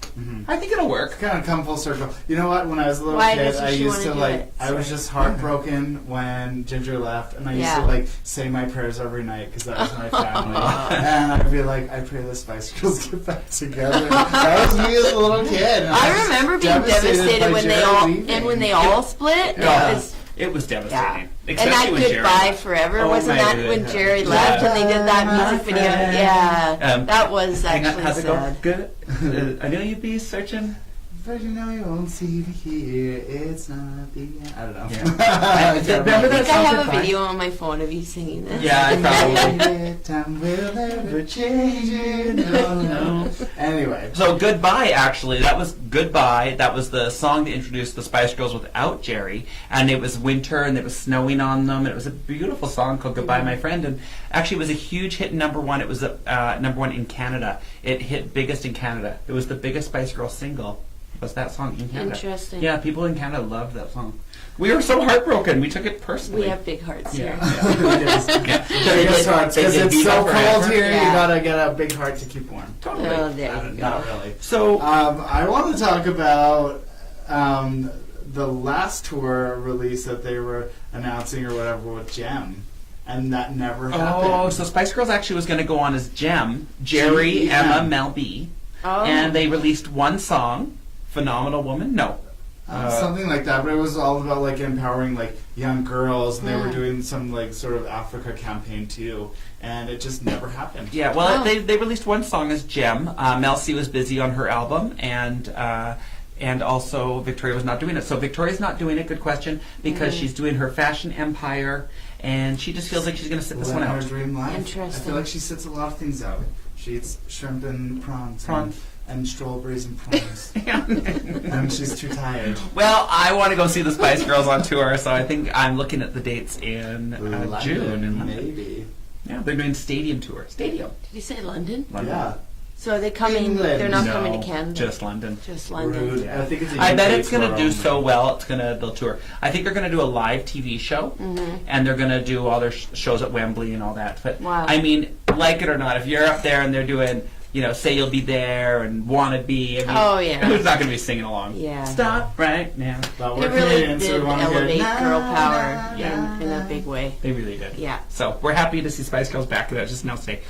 I think it'll work. Kind of come full circle. You know what? When I was a little Why kid, doesn't I she used wanna to do like. it? I was just heartbroken when Ginger left, and I used Yeah. to like say my prayers every night because that was my family. And I'd be like, I pray the Spice Girls get back together. That was me as a little kid. And I was remember being devastated by devastated when they Jerry all leaving. and when they all split. Yeah. It was, It was devastating. And Especially that when Jerry Goodbye left. Forever, Oh wasn't my that goodness. when Jerry left and they did that music video? Yeah, Um, that was Hang on, actually how's it go? sad. Good. I know you'd be searching. But you know you won't see me here. It's not the end. I don't know. Yeah. Remember I that think I have a Goodbye? video on my phone of you singing this. Yeah, I probably. Time will never change it. No. Anyway. So Goodbye, actually, that was Goodbye. That was the song that introduced the Spice Girls without Jerry, and it was winter and it was snowing on them. And it was a beautiful song called Goodbye, My Friend, and actually it was a huge hit. #1. It was #1 in Canada. It hit biggest in Canada. It was the biggest Spice Girls single. Was that song in Canada? Interesting. Yeah, people in Canada loved that song. We were so heartbroken. We took it personally. We have big hearts here. Yeah. Biggest hearts, because it's so cold here. Yeah. You gotta get a big heart to keep warm. Totally. Oh, there you go. Not really. So I want to talk about the last tour release that they were announcing or whatever with Gem, and that never happened. Oh, so Spice Girls actually was going to go on as Gem, Jerry, G-E-M. Emma, Mel B, Oh. and they released one song, "Phenomenal Woman." No, Something like that, but it was all about like empowering like young girls, and they were Mm. doing some like sort of Africa campaign too, and it just never happened. yeah. Well, Oh. they released one song as Gem. Mel C was busy on her album, and also Victoria was not doing it. So Victoria's not doing it. Good question, because she's doing her fashion empire, and she just feels like she's going to sit this one Living her out. dream life. I Interesting. feel like she sits a lot of things out. She eats shrimp and prawns. Prawns. And strawberries and prawns. And she's too tired. Well, I want to go see the Spice Girls on tour, so I think I'm looking at the dates in London, June. In London. maybe. Yeah, they're doing stadium tour. Stadium. Did you say London? London. Yeah. So are they coming? England. They're not No, coming to Canada. just London. Just London. Rude. Yeah. I think it's a I bet UK it's going to tour do only. so well. They'll tour. I think they're going to do a live TV show, and they're going to do all their shows at Wembley and all that. But Wow. I mean, like it or not, if you're up there and they're doing, Say You'll Be There and Wanna Be, I mean, Oh, yeah. who's not going to be singing along? Yeah. Stop right now. But They we're really Canadian, so did we want to elevate hear girl na, power na, in a big way. They really did. Yeah. So we're happy to see Spice Girls back. That's just now say.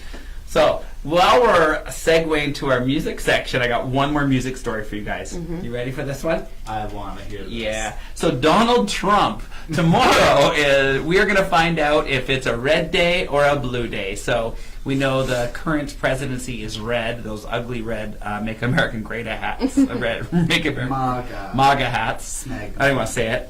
So while we're segueing to our music section, I got one more music story for you guys. You ready for this one? I want to hear this. Yeah. So Donald Trump, tomorrow we are going to find out if it's a red day or a blue day. So we know the current presidency is red, those ugly red Make America Great hats, red Make America MAGA hats. Smeg. I don't want to say it.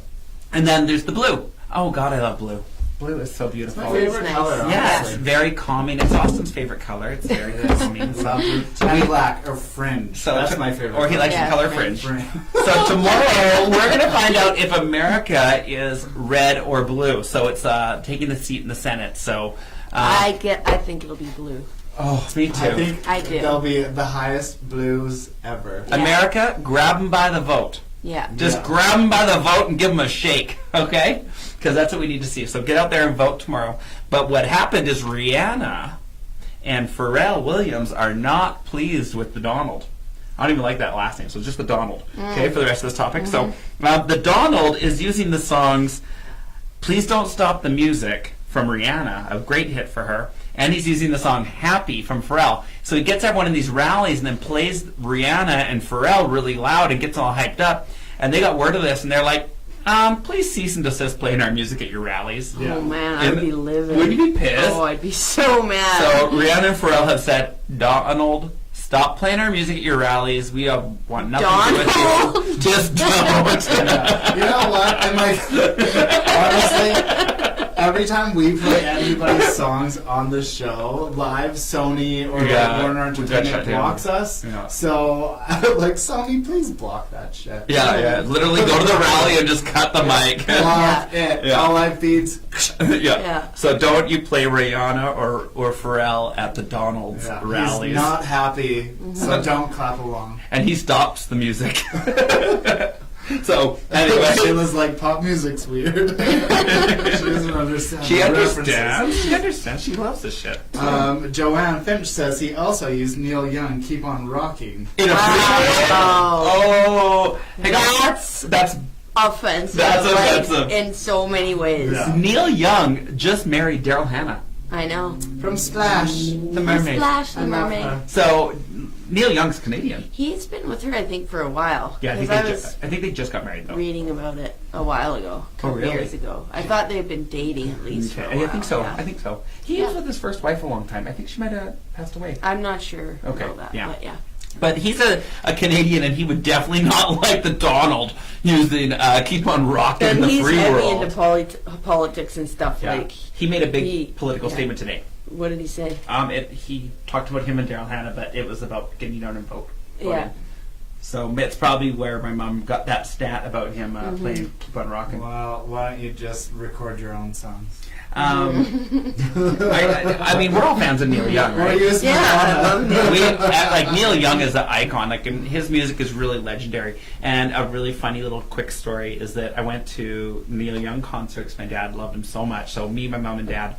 And then there's the blue. Oh God, I love blue. Blue is so beautiful. My favorite nice. color, Yeah, it's honestly. very calming. It's Austin's favorite color. It's very calming. Love blue. And black or fringe. So That's my favorite. Or he likes Yeah, the color fringe. fringe. So tomorrow we're going to find out if America is red or blue. So it's taking the seat in the Senate. So I think it'll be blue. oh, me too. I think I do. they'll be the highest blues ever. Yeah. America, grab them by the vote. Yeah. Just Yeah. grab them by the vote and give them a shake, okay? Because that's what we need to see. So get out there and vote tomorrow. But what happened is Rihanna and Pharrell Williams are not pleased with the Donald. I don't even like that last name, so just the Donald. Okay, for the rest of this topic. So the Donald is using the songs "Please Don't Stop the Music" from Rihanna, a great hit for her, and he's using the song "Happy" from Pharrell. So he gets everyone in these rallies and then plays Rihanna and Pharrell really loud and gets all hyped up. And they got word of this, and they're like, please cease and desist playing our music at your rallies. Yeah. Oh man, I'd And be livid. would you be pissed? Oh, I'd be so mad. So Rihanna and Pharrell have said, Donald, stop playing our music at your rallies. We want nothing to do with Donald? you. Just don't. You know what? I'm like, honestly, every time we play anybody's songs on the show, live, Sony or Yeah, like Warner we got Entertainment shut down. blocks us. Yeah. So, like, Sony, please block that shit. Yeah. Literally go to the rally and just cut the mic. Block it. Yeah. All live feeds. Yeah. So don't you play Rihanna or Pharrell at the Donald's Yeah. rallies. He's not happy, so don't clap along. And he stops the music. So anyway, Shayla's like, pop music's weird. She doesn't understand. she the understands. She understands. She loves this shit. references. Joanne Finch says he also used Neil Young, "Keep on Rocking." In a Wow. Oh, hang on. That's That's offensive. That's like, offensive. in so many ways. Yeah. Neil Young just married Daryl Hannah, I know. From Splash. the mermaid. Splash the I love mermaid. her. So Neil Young's Canadian. He's been with her, I think, for a while. Yeah, I 'Cause think they just got married though. reading about it a while ago, a couple really? years ago. I thought they had been dating at least for a while. I think so. Yeah. I think so. He was with his first wife a long time. I think she might have passed away. I'm not sure Okay, about that, yeah. but yeah. But he's a Canadian, and he would definitely not like the Donald using "Keep on Rocking" in And the he's free heavy world. into politics and stuff. Yeah. Like, He made a big he- political yeah. statement today. what did he say? He talked about him and Daryl Hannah, but it was about getting out and voting. Yeah. So it's probably where my mom got that stat about him Mm-hmm. playing "Keep on Rocking." Well, why don't you just record your own songs? I mean, we're all fans of Neil Young, Or right? use Yeah, I Madonna. love Neil. Like Neil Young is an icon. Like, and his music is really legendary. And a really funny little quick story is that I went to Neil Young concerts. My dad loved him so much. So me, my mom, and dad,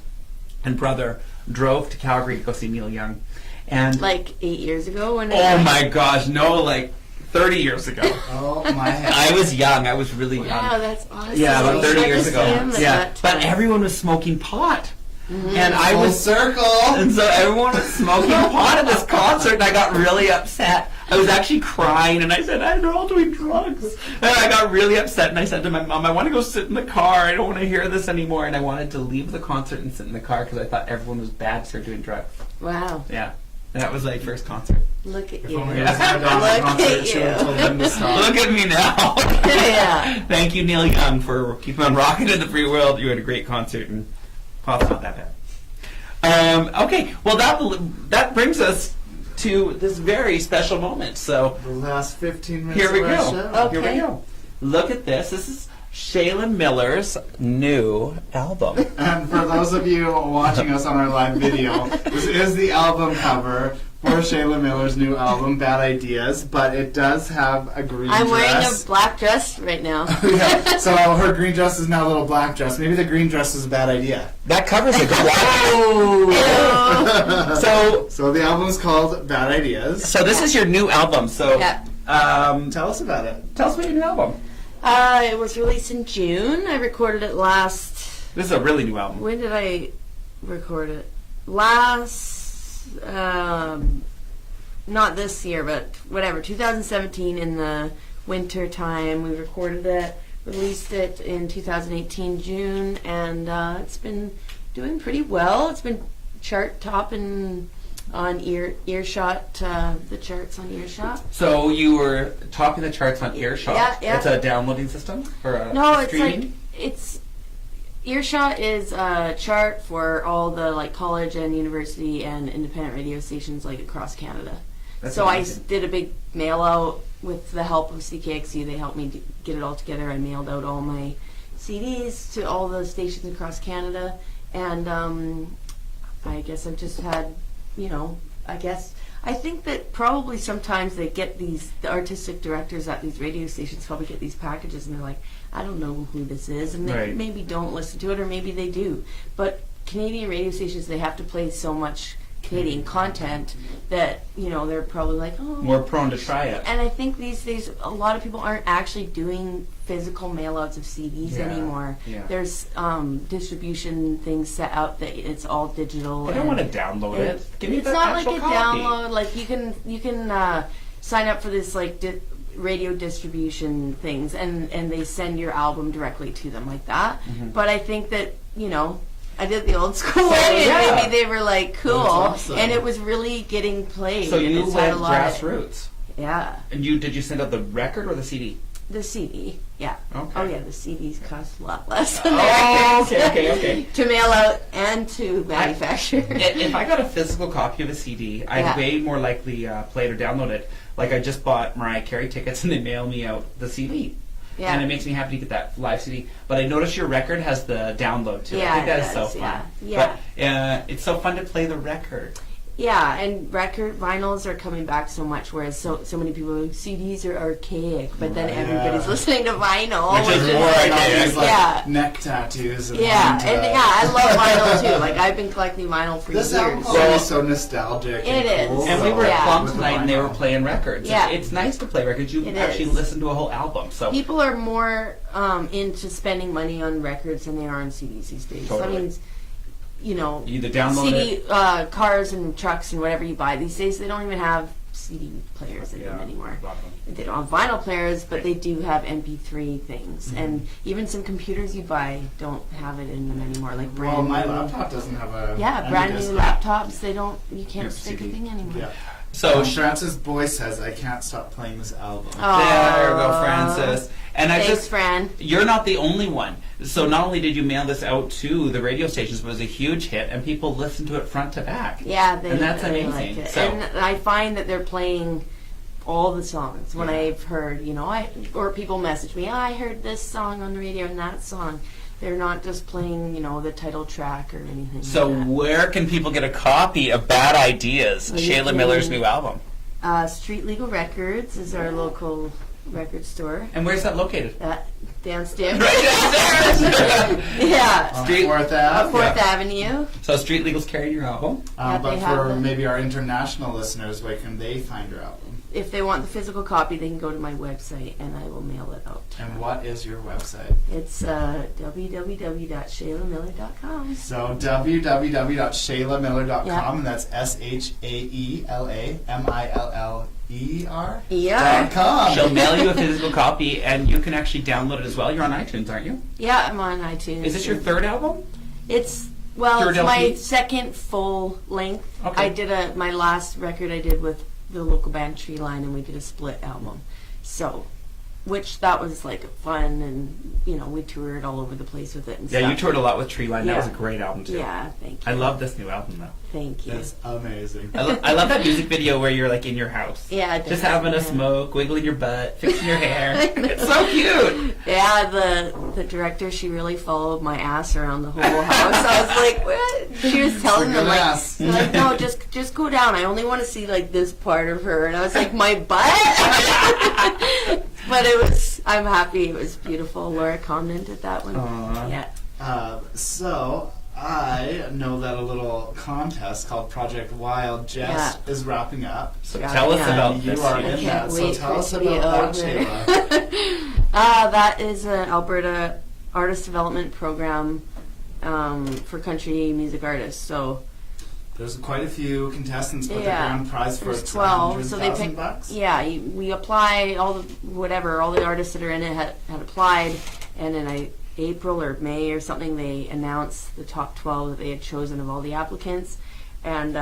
and brother drove to Calgary to go see Neil Young. And Like 8 years ago when oh my gosh, no, like 30 years ago. Oh my head. I was young. I was really young. Wow, that's awesome. Yeah, about You 30 got years to ago. see him at Yeah, that but time. everyone was smoking pot. And I Full was circle. And so everyone was smoking pot at this concert, and I got really upset. I was actually crying, and I said, they're all doing drugs. And I got really upset, and I said to my mom, I want to go sit in the car. I don't want to hear this anymore. And I wanted to leave the concert and sit in the car because I thought everyone was bad to start doing drugs. Wow, Yeah. And that was my first concert. look at If you. only it was a Madonna Look concert, at she would have you. told them to stop. Look at me now. Yeah. Thank you, Neil Young, for keeping on rocking in the free world. You had a great concert, and pot's not that bad. Okay, well that brings us to this very special moment. So The last 15 minutes here we of our go. show. Here we Okay. go. Look at this. This is Shayla Miller's new album. And for those of you watching us on our live video, this is the album cover for Shayla Miller's new album, Bad Ideas, but it does have a green I'm wearing dress. a black dress right now. Yeah, so her green dress is now a little black dress. Maybe the green dress is a bad idea. That covers it. Wow. So the album's called Bad Ideas. So this is your new album. So Yeah. Tell us about it. tell us about your new album. It was released in June. I recorded it last. This is a really new album. When did I record it? Last. Not this year, but whatever. 2017 in the winter time. We recorded it, released it in 2018 June, and it's been doing pretty well. It's been chart topping on Earshot, the charts on Earshot. So you were topping the charts on Earshot. Yeah, yeah. It's a downloading system for No, it's streaming. like it's Earshot is a chart for all the like college and university and independent radio stations like across Canada. That's so I amazing. did a big mail out with the help of CKXU. They helped me get it all together. I mailed out all my CDs to all the stations across Canada, and I guess I've just had, I think that probably sometimes they get the artistic directors at these radio stations probably get these packages and they're like, I don't know who this is, and they Right. maybe don't listen to it, or maybe they do. But Canadian radio stations, they have to play so much Canadian content that, they're probably like, oh. More prone to try it. And I think these days a lot of people aren't actually doing physical mailouts of CDs Yeah, anymore. yeah. There's distribution things set up that it's all digital. I don't want and to download it. Give me it's the not like actual a copy. download. Like you can sign up for this like radio distribution things, and they send your album directly to them like that. Mm-hmm. But I think that I did the old school way, yeah. and maybe they were like cool, That's awesome. and it was really getting played. So and you it's had went a lot of- grassroots. yeah. And did you send out the record or the CD? The CD, yeah. Okay. Oh yeah, the CDs cost a lot less than the Oh, records. okay. To mail out and to manufacture. If I got a physical copy of a CD, I'd Yeah. way more likely play it or download it. Like I just bought Mariah Carey tickets and they mail me out the CD. Yeah. And it makes me happy to get that live CD. But I noticed your record has the download too. Yeah, I think it that is so does, fun. yeah. But it's so fun to play the record. Yeah, and vinyls are coming back so much, whereas so many people are like, CDs are archaic, but then Yeah. everybody's listening to vinyl. Which is more like- archaic. These, like, Yeah. neck tattoos. And Yeah, wanting and to- I love vinyl too. Like I've been collecting vinyl for This years. album's Well, always so nostalgic. It is. Cool, And we were Yeah. at Plum with the tonight and they were vinyl. playing records. Yeah. It's nice to play records. You It actually is. listen to a whole album. So People are more into spending money on records than they are on CDs these days. Totally. I mean, you either download CD it. cars and trucks and whatever you buy these days, they don't even have CD players in them anymore. Rock 'em. They don't have vinyl players, but they do have MP3 things, and even some computers you buy don't have it in them anymore. Like brand Well, my new, laptop doesn't have a any brand new disc. laptops. They don't. You can't Yeah, stick a CD. thing anymore. Yeah. So Francis Boy says, "I can't stop playing this album." there you go, Francis. And I Thanks, just, Fran. you're not the only one. So not only did you mail this out to the radio stations, but it was a huge hit, and people listened to it front to back. Yeah, they, And that's they amazing. like it. So- And I find that they're playing all the songs when I've heard, or people message me, I heard this song on the radio and that song. They're not just playing, the title track or anything. So like that. where can people get a copy of Bad Ideas, Well, you Shayla can- Miller's new album? Street Legal Records is our local record store. And where's that located? Downstairs. Right downstairs. Yeah. On Street- 4th Ave. Fourth Avenue. So Street Legal's carrying your album. Yeah, But they have for them. maybe our international listeners, where can they find your album? If they want the physical copy, they can go to my website and I will mail it out. And what is your website? It's www.shaylamiller.com. So www.shaylamiller.com, Yeah. and that's SHAELAMILLER. Yeah. .com. She'll mail you a physical copy, and you can actually download it as well. You're on iTunes, aren't you? Yeah, I'm on iTunes. Is this your third album? It's Third it's my LP? second full length. Okay. I did my last record I did with the local band Tree Line, and we did a split album. So, which that was like fun, and we toured all over the place with it and Yeah, stuff. you toured a lot with Treeline. That Yeah. was a great album too. Yeah, thank you. I love this new album though. Thank you. That's amazing. I love that music video where you're like in your house. Yeah, Just having a yeah. smoke, wiggling your butt, fixing your hair. It's so cute. Yeah, the director, she really followed my ass around the whole house. I was like, what? She was telling It's a them, good like, ass. like, no, just go down. I only want to see, like, this part of her. And I was like, my butt? But I'm happy. It was beautiful. Laura commented that one. Aw. Yeah. So I know that a little contest called Project Wild Jest is wrapping up. So Yeah, tell us yeah. about You this. are I in can't that, so wait tell for us it to be about that, over. Shayla. That is an Alberta artist development program for country music artists. So There's quite a few contestants, but Yeah. the grand prize for there's it's 12. So they $100,000 pick. bucks. Yeah, we apply all the artists that are in it had applied, and in April or May or something they announced the top 12 that they had chosen of all the applicants, and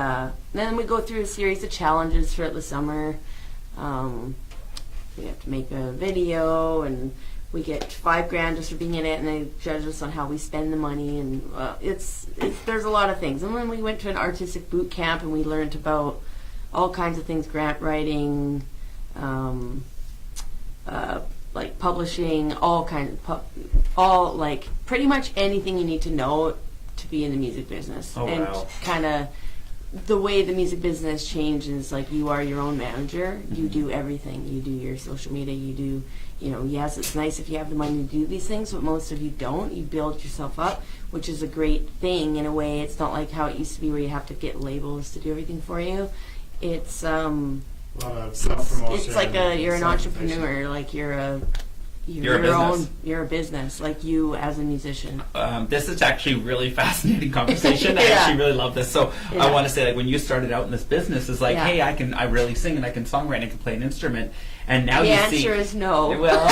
then we go through a series of challenges throughout the summer. We have to make a video, and we get $5,000 just for being in it, and they judge us on how we spend the money, and there's a lot of things. And then we went to an artistic boot camp, and we learned about all kinds of things: grant writing, like publishing, all kinds of like pretty much anything you need to know to be in the music business. Oh, and wow. kind of the way the music business changes, like you are your own manager. You do everything. You do your social media. You do, yes, it's nice if you have the money to do these things, but most of you don't. You build yourself up, which is a great thing in a way. It's not like how it used to be where you have to get labels to do everything for you. It's A lot of self-promotion. it's like you're an self-promotion. entrepreneur, like you're a You're a your business. own, you're a business, like you as a musician. This is actually really fascinating conversation. I Yeah. actually really love this. So I Yeah. want to say, like, when you started out in this business, it's like, Yeah. hey, I really sing and I can songwrite and I can play an instrument. And now The you answer see, is no. well,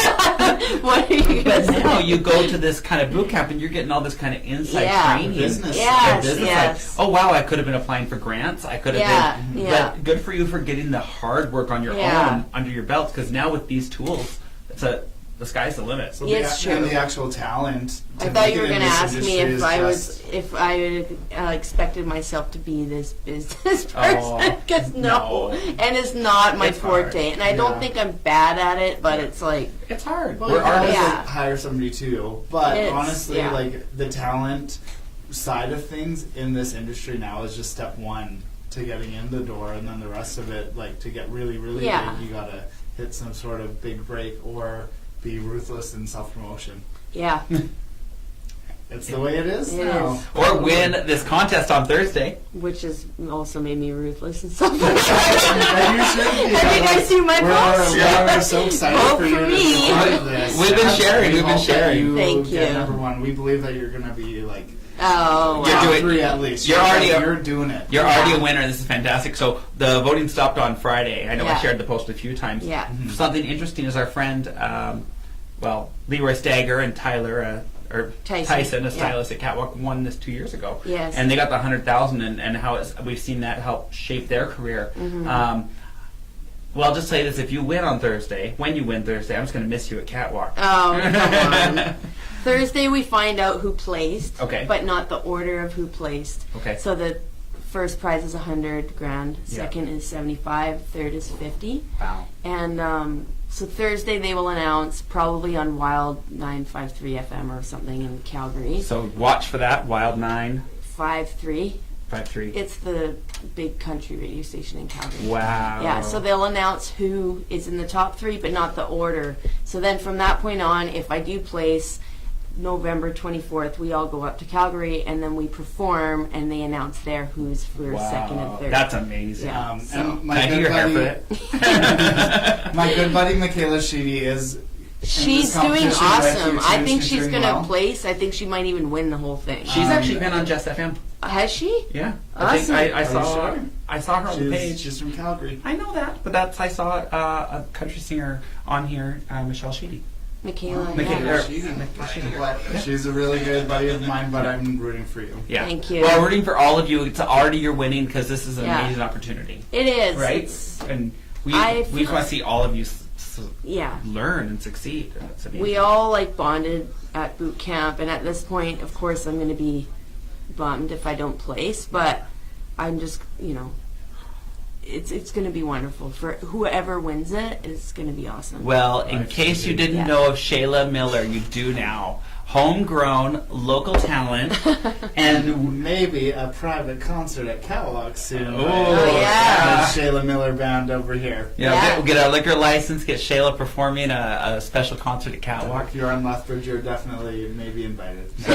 What are you but gonna now say? you go to this kind of boot camp and you're getting all this kind of inside Yeah. training. Business. Yes, And business, yes. like, oh wow, I could have been applying for grants. I could have Yeah, been. yeah. But good for you for getting the hard work on your Yeah. own under your belt. Because now with these tools, the sky's the limit. So It's and true. the actual talent. I to thought make you it were in going to this ask me industry if is I just- was, if I expected myself to be this business Oh, person. Because no. and it's not my It's hard. forte. And I don't Yeah. think I'm bad at it, but it's like, It's hard. Well, We're you can always artists. Yeah. like, hire somebody too, but It's- honestly, yeah. like the talent side of things in this industry now is just step one to getting in the door, and then the rest of it, like to get really, really Yeah. big, you gotta hit some sort of big break or be ruthless in self promotion. yeah. It's the way it is It now. is. Or win this contest on Thursday. Which has also made me ruthless and stuff. And you should be. Have you guys seen my posts? We're so excited Vote for you for to me. be part of this. We've been Yes, sharing, we we've been hope that sharing. You Thank get you. number one. We believe that you're gonna be like Oh, You're wow. doing- 3 at least. you're already a- you're doing it. You're already a winner. This is fantastic. So the voting stopped on Friday. I know I Yeah. shared the post a few times. Yeah. Something interesting is our friend, Leroy Stagger and Tyler, or Tyson, a yeah. stylist at Catwalk, won this 2 years ago. Yes. And they got the 100,000, and how we've seen that help shape their career. Well, I'll just say this: if you win on Thursday, when you win Thursday, I'm just going to miss you at Catwalk. Oh, come on. Thursday we find out who placed, Okay. but not the order of who placed. Okay. So the first prize is $100,000, Yeah. second is 75, third is 50, Wow. and so Thursday they will announce probably on Wild 953 FM or something in Calgary. So watch for that. Wild 5-3. 953. It's the big country radio station in Calgary. Wow. Yeah, so they'll announce who is in the top 3, but not the order. So then from that point on, if I do place, November 24th, we all go up to Calgary and then we perform and they announce there who's for second and third. That's amazing. Yeah. And Can my I do good your hair buddy, for it? my good buddy Michaela Sheedy is. She's this doing competition with awesome. you, I too. think She's she's doing going to well. place. I think she might even win the whole thing. She's actually been on Just FM. Has she? Yeah. Awesome. I Are you saw sure? I saw her on the She's page. just from Calgary. I know that, but I saw a country singer on here, Michelle Sheedy. Michaela. Michaela. Yeah. Sheedy. She's a really good buddy of mine, but I'm rooting for you. Yeah. Thank you. Well, rooting for all of you. It's already you're winning because this is an Yeah. amazing opportunity, It is. right? It's- And we I we feel- want to see all of you yeah. learn and succeed. It's amazing. We all like bonded at boot camp, and at this point, of course, I'm going to be bummed if I don't place, but I'm just, it's going to be wonderful for whoever wins it. It's going to be awesome. Well, in case you didn't Yeah. know of Shayla Miller, you do now. Homegrown, local talent, and Maybe a private concert at Catwalk soon. Oh, yeah. Shayla Miller Band over here. Yeah. we'll get our liquor license, get Shayla performing a special concert at Catwalk. If you're on Lethbridge, you're definitely maybe invited. So,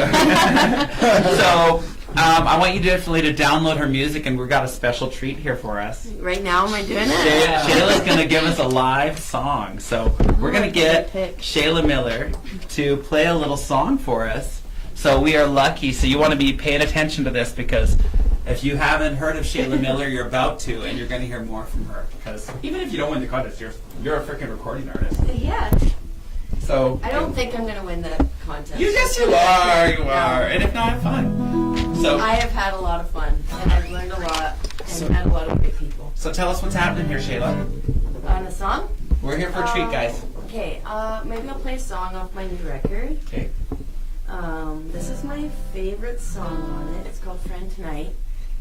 I want you definitely to download her music, and we've got a special treat here for us. Right now, am I doing it? Shayla's going to give us a live song. So, we're going to get Pick. Shayla Miller to play a little song for us. So, we are lucky. So, you want to be paying attention to this because if you haven't heard of Shayla Miller, you're about to, and you're going to hear more from her. Because even if you don't win the contest, you're a freaking recording artist. Yeah. So, I don't think I'm going to win the contest. Yes, you are. You are. And if not, fun. So, I have had a lot of fun, and I've learned a lot, and met a lot of great people. so tell us what's happening here, Shayla. On the song? We're here for a treat, guys. Okay, maybe I'll play a song off my new record. Okay. This is my favorite song on it. It's called Friend Tonight,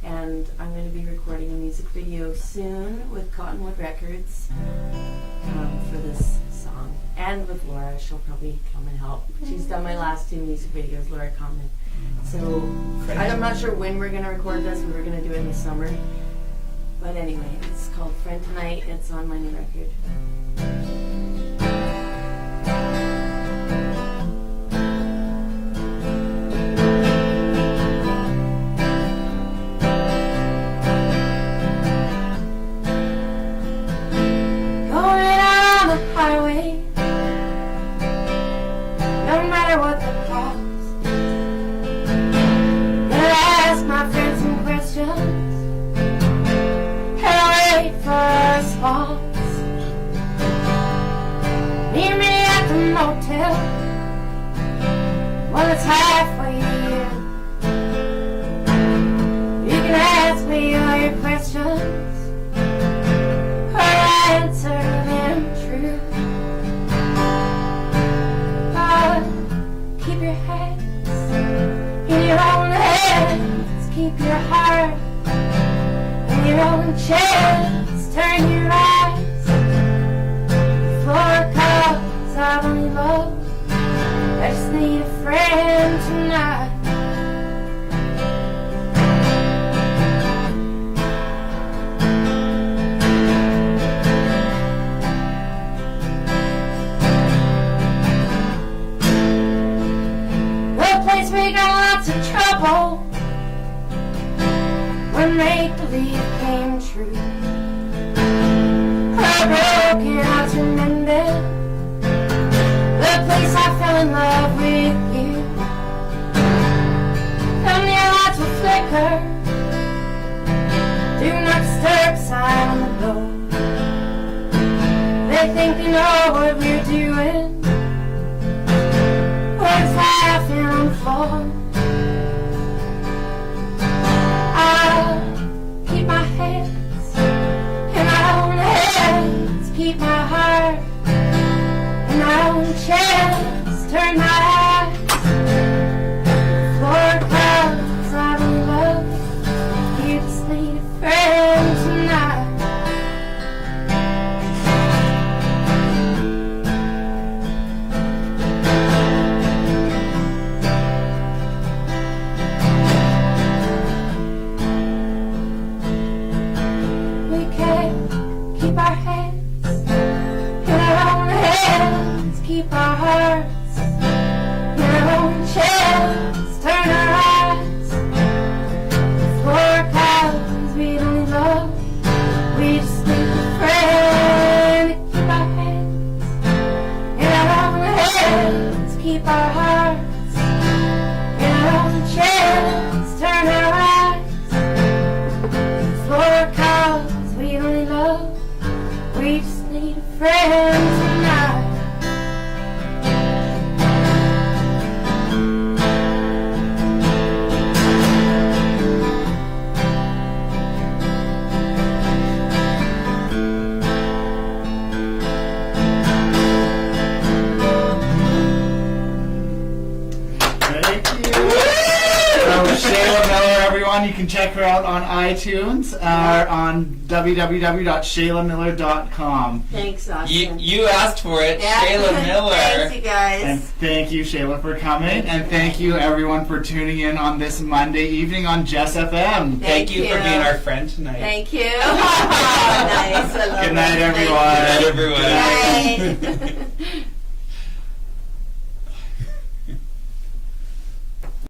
and I'm going to be recording a music video soon with Cottonwood Records for this song. And with Laura, she'll probably come and help. She's done my last 2 music videos, Laura Conlon. So I'm not sure when we're going to record this. We were going to do it in the summer. But anyway, it's called Friend Tonight. It's on my new record. Going on the highway, no matter what the cost. Gonna ask my friends some questions and wait for a response. Meet me at the motel, well, it's halfway here. You can ask me all your questions, answer them true. But keep your heads in your own hands. Keep your heart in your own chest. Turn your eyes for cause I only love. I just need a friend tonight. We got lots of trouble when make-believe came true. Heartbroken hearts were mended, the place I fell in love with you. The stir. Do not disturb sign on the door. They think they know what we're doing. We're just laughing on the floor. I'll keep my hands in my own hands, keep my heart in my own chest, turn my eyes for clouds I don't love. You just need a friend tonight. We can't keep our hands in our own hands, keep our hearts in our own chests, turn our eyes for clouds we don't love. We just need a friend to keep our hands in our own hands, keep our hearts in our own chests, turn our eyes for clouds we don't love. We just need a friend tonight. Thank you. So Shayla Miller, everyone, you can check her out on iTunes or on www.shaylamiller.com. Thanks, Austin. You asked for it, Yeah. Shayla Miller. Thanks, you guys. And thank you, Shayla, for coming. And thank you, everyone, for tuning in on this Monday evening on Jess FM. Thank you for you. being our friend tonight. Thank you. Nice. I love Good night, it. Thank everyone. Good night, everyone. you. Bye.